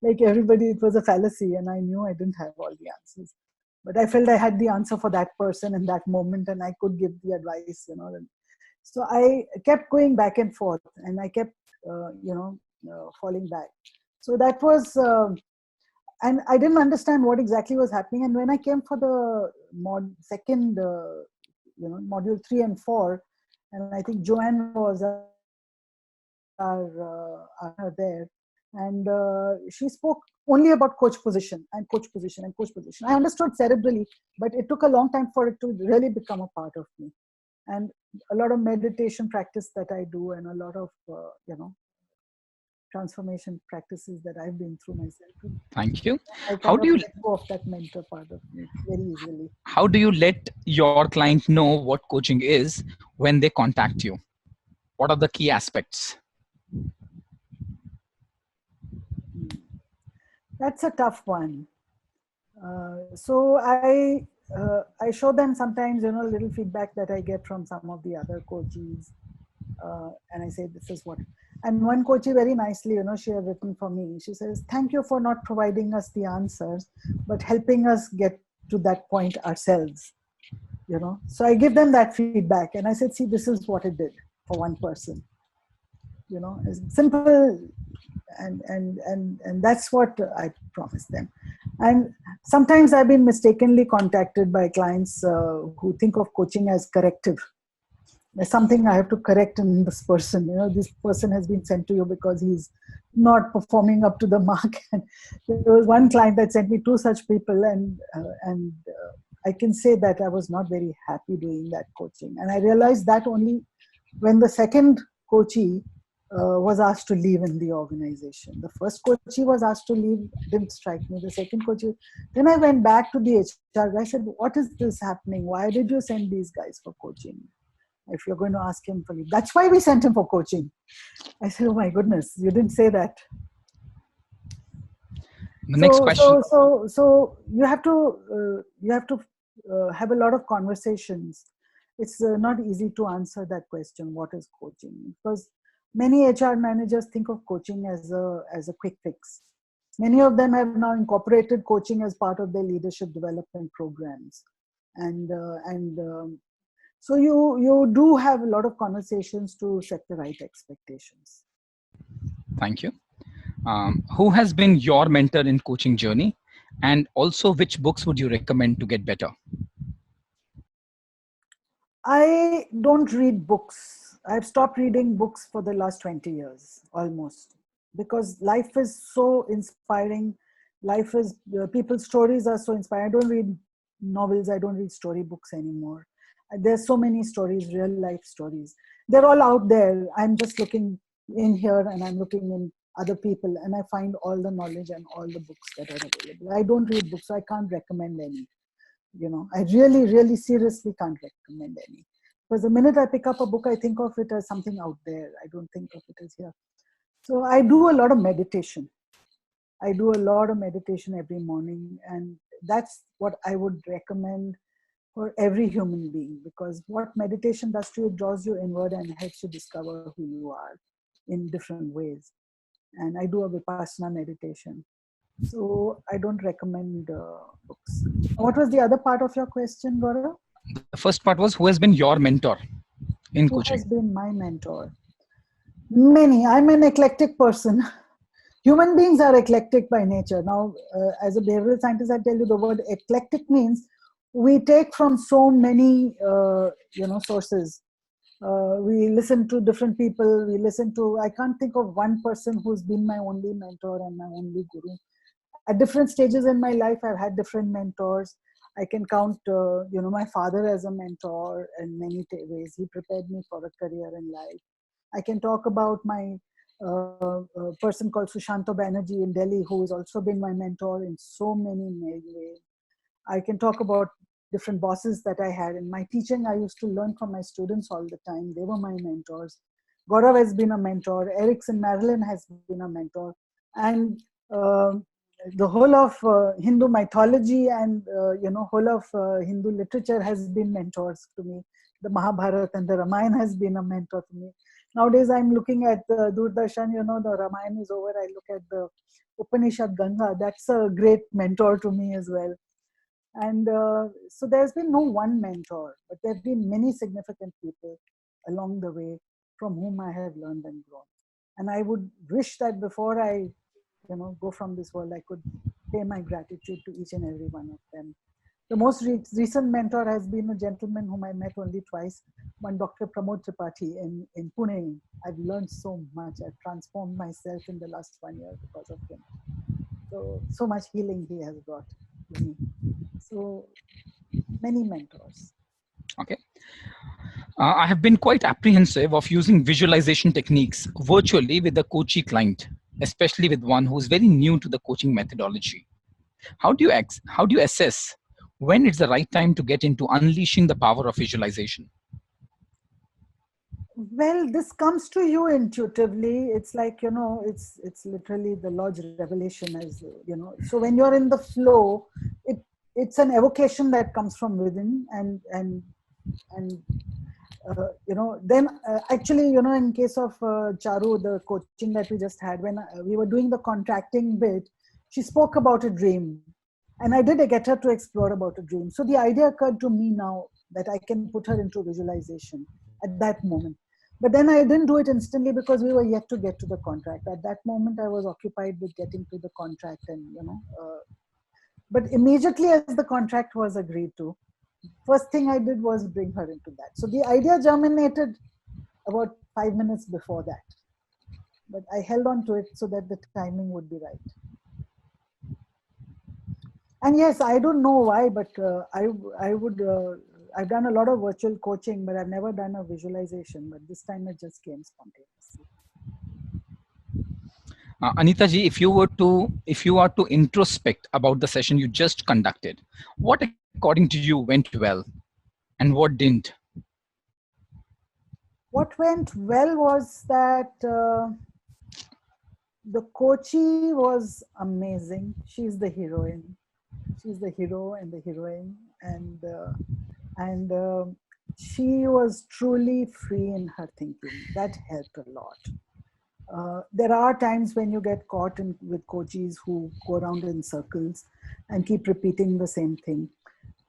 Like everybody, it was a fallacy, and I knew I didn't have all the answers. But I felt I had the answer for that person in that moment, and I could give the advice, So I kept going back and forth, and I kept, falling back. So that was, and I didn't understand what exactly was happening. And when I came for the second, module 3 and 4, and I think Joanne was our there, and she spoke only about coach position and coach position and coach position. I understood cerebrally, but it took a long time for it to really become a part of me. And a lot of meditation practice that I do, and a lot of, transformation practices that I've been through myself. Thank you. I How kind do of you let go of that mentor part of me very easily. how do you let your client know what coaching is when they contact you? What are the key aspects? That's a tough one. So I show them sometimes, little feedback that I get from some of the other coaches, and I say, this is what. And one coachee very nicely, she had written for me. She says, "Thank you for not providing us the answers, but helping us get to that point ourselves." So I give them that feedback, and I said, "See, this is what it did for one person." It's simple, and that's what I promise them. And sometimes I've been mistakenly contacted by clients who think of coaching as corrective. There's something I have to correct in this person. This person has been sent to you because he's not performing up to the mark. And there was one client that sent me 2 such people, and I can say that I was not very happy doing that coaching. And I realized that only when the second coachee was asked to leave in the organization. The first coachee was asked to leave, didn't strike me. The second coachee, then I went back to the HR guy. I said, "What is this happening? Why did you send these guys for coaching? If you're going to ask him for leave." "That's why we sent him for coaching." I said, "Oh my goodness, you didn't say that." The next question. So you have to have a lot of conversations. It's not easy to answer that question, what is coaching? Because many HR managers think of coaching as a quick fix. Many of them have now incorporated coaching as part of their leadership development programs, so you do have a lot of conversations to set the right expectations. Thank you. Who has been your mentor in coaching journey, and also which books would you recommend to get better? I don't read books. I've stopped reading books for the last 20 years, almost, because life is so inspiring. Life is, people's stories are so inspiring. I don't read novels. I don't read storybooks anymore. There's so many stories, real life stories. They're all out there. I'm just looking in here, and I'm looking in other people, and I find all the knowledge and all the books that are available. I don't read books, so I can't recommend any. I really, really seriously can't recommend any. Because the minute I pick up a book, I think of it as something out there. I don't think of it as here. So I do a lot of meditation. I do a lot of meditation every morning. And that's what I would recommend for every human being. Because what meditation does to you, it draws you inward and helps you discover who you are in different ways. And I do a Vipassana meditation. So I don't recommend books. What was the other part of your question, Gaurav? The first part was, who has been your mentor in Who coaching? has been my mentor? Many. I'm an eclectic person. Human beings are eclectic by nature. Now, as a behavioral scientist, I tell you the word eclectic means we take from so many, sources. We listen to different people. I can't think of one person who's been my only mentor and my only guru. At different stages in my life, I've had different mentors. I can count, my father as a mentor in many ways. He prepared me for a career in life. I can talk about my person called Sushanta Banerjee in Delhi, who has also been my mentor in so many ways. I can talk about different bosses that I had. In my teaching, I used to learn from my students all the time. They were my mentors. Gaurav has been a mentor. Erickson Marilyn has been a mentor. And the whole of Hindu mythology and whole of Hindu literature has been mentors to me. The Mahabharata and the Ramayana has been a mentor to me. Nowadays, I'm looking at the Doordarshan. The Ramayana is over. I look at the Upanishad Ganga. That's a great mentor to me as well. And so there's been no one mentor, but there have been many significant people along the way from whom I have learned and grown. And I would wish that before I go from this world, I could pay my gratitude to each and every one of them. The most recent mentor has been a gentleman whom I met only twice, one Dr. Pramod Tripathi in Pune. I've learned so much. I've transformed myself in the last 1 year because of him. So much healing he has brought to me. So many mentors. Okay. I have been quite apprehensive of using visualization techniques virtually with a coachee client, especially with one who is very new to the coaching methodology. How do you assess when it's the right time to get into unleashing the power of visualization? Well, this comes to you intuitively. It's like, it's literally the Lord's revelation, as so when you're in the flow, it's an evocation that comes from within, and then actually, in case of Charu, the coaching that we just had, when we were doing the contracting bit, she spoke about a dream, and I did get her to explore about a dream. So the idea occurred to me now that I can put her into visualization at that moment. But then I didn't do it instantly because we were yet to get to the contract. At that moment, I was occupied with getting to the contract, and but immediately as the contract was agreed to, first thing I did was bring her into that. So the idea germinated about 5 minutes before that, but I held on to it so that the timing would be right. And yes, I don't know why, but I've done a lot of virtual coaching, but I've never done a visualization. But this time it just came spontaneously. Anita ji, if you are to introspect about the session you just conducted, what according to you went well, and what didn't? What went well was that the coachee was amazing. She's the heroine. She's the hero and the heroine, and she was truly free in her thinking. That helped a lot. There are times when you get caught with coaches who go around in circles and keep repeating the same thing.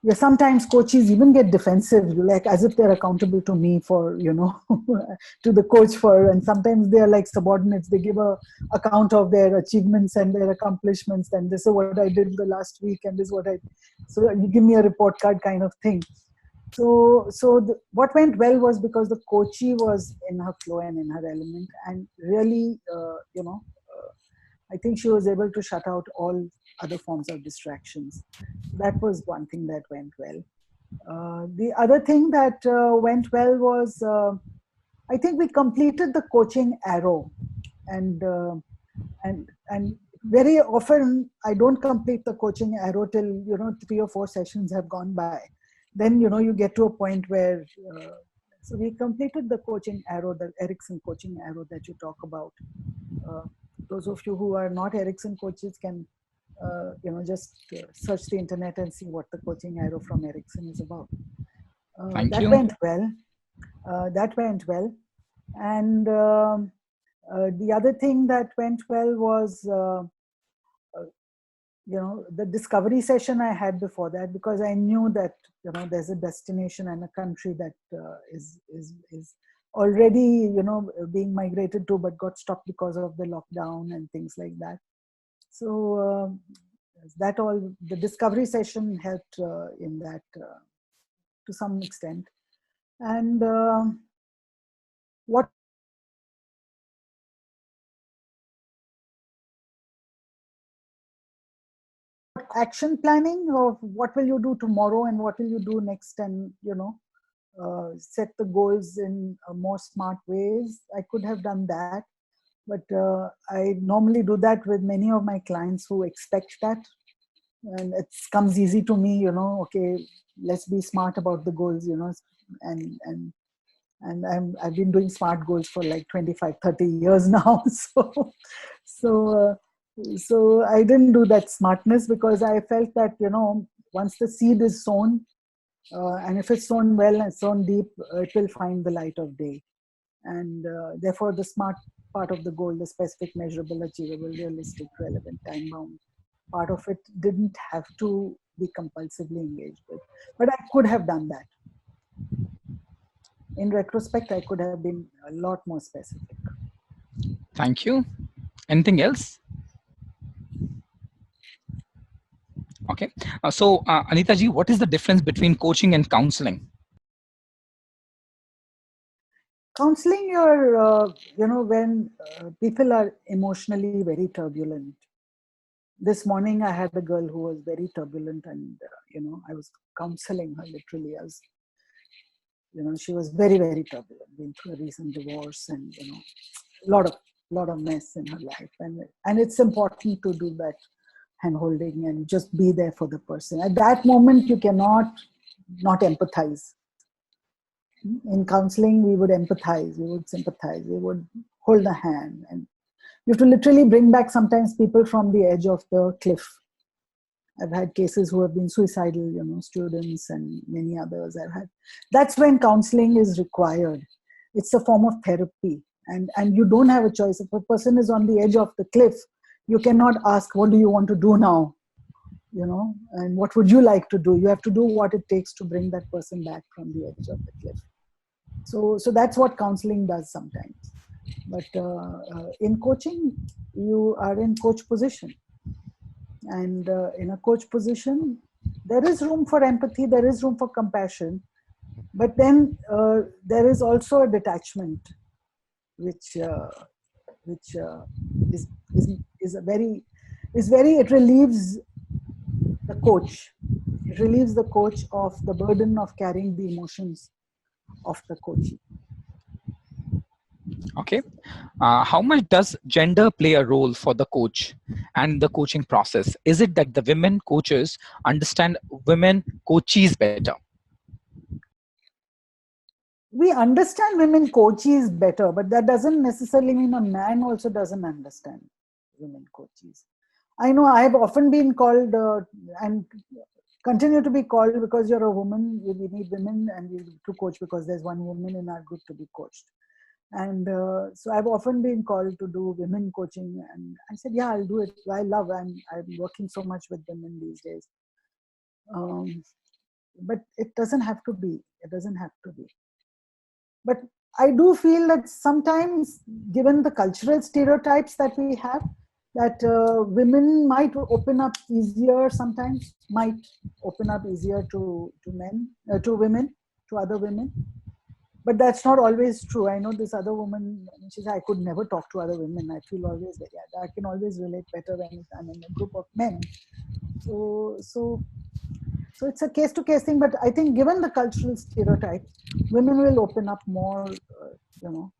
Yeah, sometimes coaches even get defensive, like as if they're accountable to me for, to the coach for, and sometimes they're like subordinates. They give a account of their achievements and their accomplishments, and this is what I did the last week, and this is so you give me a report card kind of thing. So what went well was because the coachee was in her flow and in her element, and really, I think she was able to shut out all other forms of distractions. That was one thing that went well. The other thing that went well was, I think we completed the coaching arrow, and very often I don't complete the coaching arrow till 3 or 4 sessions have gone by. Then you get to a point where so we completed the coaching arrow, the Erickson coaching arrow that you talk about. Those of you who are not Erickson coaches can just search the internet and see what the coaching arrow from Erickson is about. That went well. That went well. And the other thing that went well was the discovery session I had before that, because I knew that there's a destination and a country that is already being migrated to, but got stopped because of the lockdown and things like that. So the discovery session helped in that to some extent. And what action planning of what will you do tomorrow and what will you do next, and set the goals in more smart ways. I could have done that, but I normally do that with many of my clients who expect that, and it comes easy to me, okay, let's be smart about the goals, and I've been doing smart goals for like 25-30 years now. So So I didn't do that smartness because I felt that, once the seed is sown, and if it's sown well and sown deep, it will find the light of day. And therefore, the smart part of the goal, the specific, measurable, achievable, realistic, relevant, time bound part of it didn't have to be compulsively engaged with. But I could have done that. In retrospect, I could have been a lot more specific. Thank you. Anything else? Okay. So, Anita ji, what is the difference between coaching and counseling? Counseling, when people are emotionally very turbulent. This morning, I had a girl who was very turbulent, and I was counseling her literally as, she was very, very turbulent, been through a recent divorce, and a lot of mess in her life, and it's important to do that hand holding and just be there for the person. At that moment, you cannot not empathize. In counseling, we would empathize, we would sympathize, we would hold the hand, and you have to literally bring back sometimes people from the edge of the cliff. I've had cases who have been suicidal, students and many others I've had. That's when counseling is required. It's a form of therapy, and you don't have a choice. If a person is on the edge of the cliff, you cannot ask, what do you want to do now? And what would you like to do? You have to do what it takes to bring that person back from the edge of the cliff. So that's what counseling does sometimes. But in coaching, you are in coach position. And in a coach position, there is room for empathy, there is room for compassion. But then there is also a detachment, which it relieves the coach. It relieves the coach of the burden of carrying the emotions of the coachee. Okay. How much does gender play a role for the coach and the coaching process? Is it that the women coaches understand women coachees better? We understand women coachees better, but that doesn't necessarily mean a man also doesn't understand women coachees. I know I have often been called and continue to be called, because you're a woman, we need women and we to coach because there's one woman in our group to be coached. And so I've often been called to do women coaching, and I said, yeah, I'll do it. I'm working so much with women these days. But it doesn't have to be. It doesn't have to be. But I do feel that sometimes, given the cultural stereotypes that we have, that women might open up easier sometimes, might open up easier to men, to women, to other women. But that's not always true. I know this other woman, she said, I could never talk to other women. I feel always very, I can always relate better when I'm in a group of men. So it's a case-to-case thing. But I think given the cultural stereotypes, women will open up more, to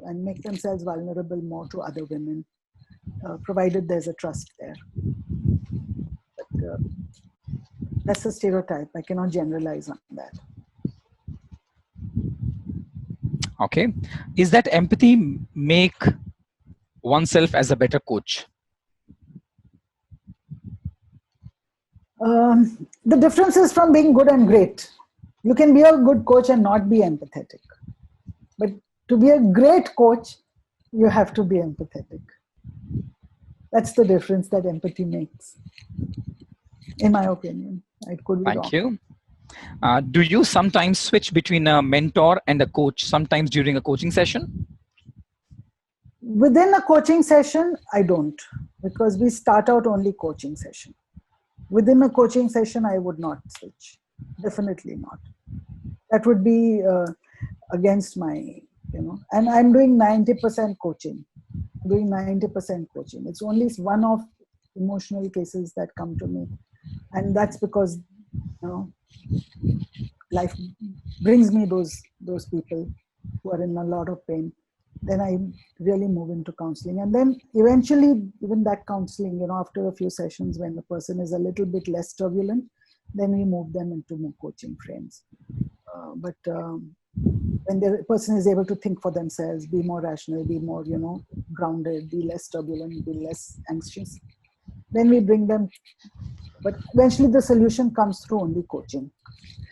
and make themselves vulnerable more to other women, provided there's a trust there. But that's a stereotype. I cannot generalize on that. Okay. Is that empathy make oneself as a better coach? The difference is from being good and great. You can be a good coach and not be empathetic. But to be a great coach, you have to be empathetic. That's the difference that empathy makes, in my opinion. It could be wrong. Thank you. Do you sometimes switch between a mentor and a coach, sometimes during a coaching session? Within a coaching session, I don't, because we start out only coaching session. Within a coaching session, I would not switch. Definitely not. That would be against my, and I'm doing 90% coaching. Doing 90% coaching. It's only one of emotional cases that come to me. And that's because, life brings me those people who are in a lot of pain. Then I really move into counseling. And then eventually, even that counseling, after a few sessions, when the person is a little bit less turbulent, then we move them into more coaching frames. But when the person is able to think for themselves, be more rational, be more, grounded, be less turbulent, be less anxious. Then we bring them, but eventually the solution comes through only coaching.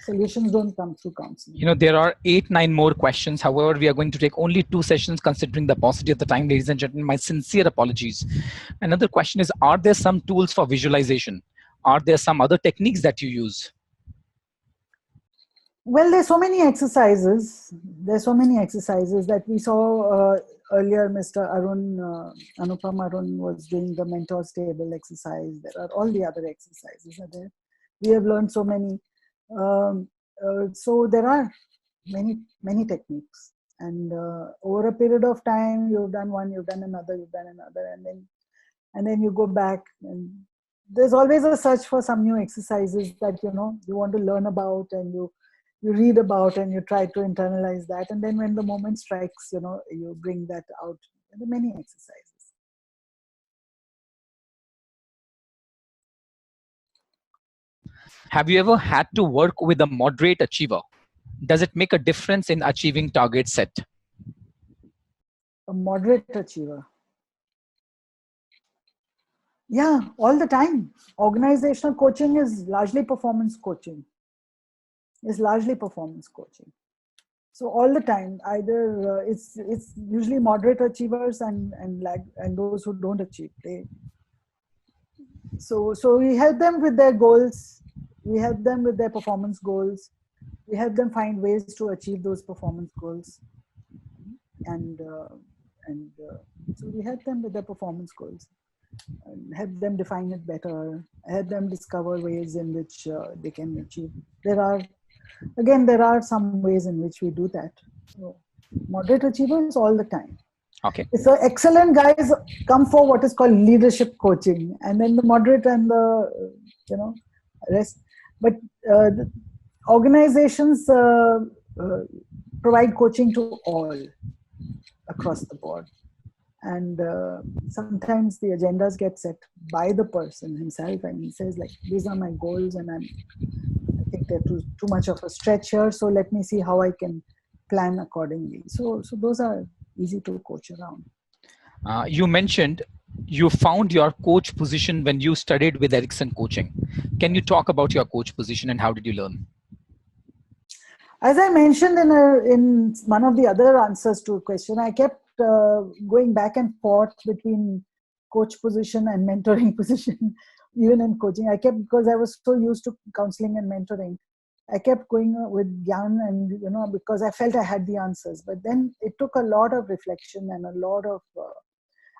Solutions don't come through counseling. There are 8-9 more questions. However, we are going to take only 2 sessions considering the paucity of the time, ladies and gentlemen. My sincere apologies. Another question is, are there some tools for visualization? Are there some other techniques that you use? Well, there's so many exercises. There's so many exercises that we saw earlier. Mr. Anupam Arun was doing the mentor's table exercise. There are all the other exercises are there. We have learned so many. So there are many techniques, and over a period of time, you've done one, you've done another, and then you go back, and there's always a search for some new exercises that you want to learn about, and you read about, and you try to internalize that, and then when the moment strikes, you bring that out. There are many exercises. Have you ever had to work with a moderate achiever? Does it make a difference in achieving targets set? A moderate achiever. Yeah, all the time. Organizational coaching is largely performance coaching. So all the time, either it's usually moderate achievers and those who don't achieve. So we help them with their goals. We help them with their performance goals. We help them find ways to achieve those performance goals. And so we help them with their performance goals. And help them define it better. Help them discover ways in which they can achieve. There are some ways in which we do that. So moderate achievers all the time. Okay. So excellent guys come for what is called leadership coaching, and then the moderate and the rest. But the organizations provide coaching to all across the board, and sometimes the agendas get set by the person himself, and he says, like, these are my goals, and I think they're too much of a stretch here, so let me see how I can plan accordingly. So those are easy to coach around. You mentioned you found your coach position when you studied with Ericsson Coaching. Can you talk about your coach position and how did you learn? As I mentioned in one of the other answers to a question, I kept going back and forth between coach position and mentoring position, even in coaching. Because I was so used to counseling and mentoring, I kept going with Gyan, and because I felt I had the answers. But then it took a lot of reflection and a lot of.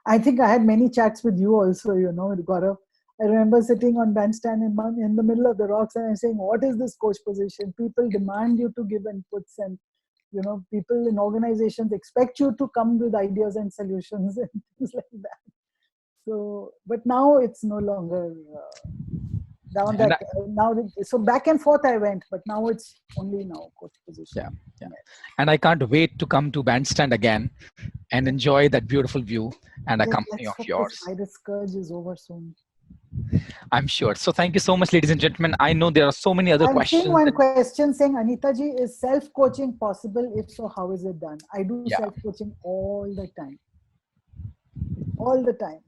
I think I had many chats with you also, with Gaurav. I remember sitting on bandstand in the middle of the rocks, and I'm saying, what is this coach position? People demand you to give inputs, and people in organizations expect you to come with ideas and solutions and things like that. So, but now it's no longer down that. So back and forth I went, but now it's only coach position. Yeah. And I can't wait to come to bandstand again and enjoy that beautiful view and a company of yours. This virus scourge is over soon. I'm sure. So thank you so much, ladies and gentlemen. I know there are so many other questions. I'm seeing one question saying, Anita ji, is self-coaching possible? If so, how is it done? I do self-coaching all the time. All the time.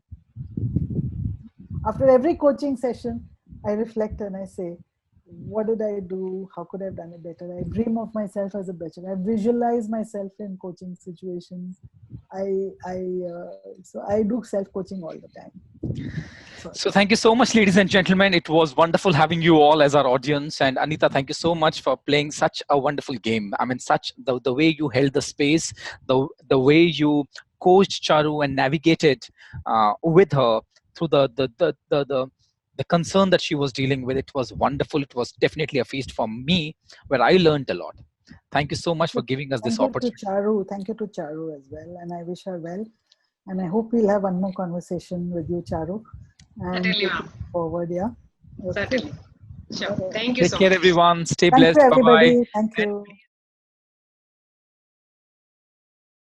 After every coaching session, I reflect and I say, what did I do? How could I have done it better? I dream of myself as a better. I visualize myself in coaching situations. So I do self-coaching all the time. So thank you so much, ladies and gentlemen. It was wonderful having you all as our audience. And Anita, thank you so much for playing such a wonderful game. I mean, the way you held the space, the way you coached Charu and navigated with her through the concern that she was dealing with. It was wonderful. It was definitely a feast for me where I learned a lot. Thank you so much for giving us this opportunity. Thank you to Charu as well. And I wish her well. And I hope we'll have one more conversation with you, Charu. And forward, yeah. Okay. Certainly. Sure. Thank you so much. Take care, everyone. Stay blessed. Thank you, everybody. Bye-bye. Thank you.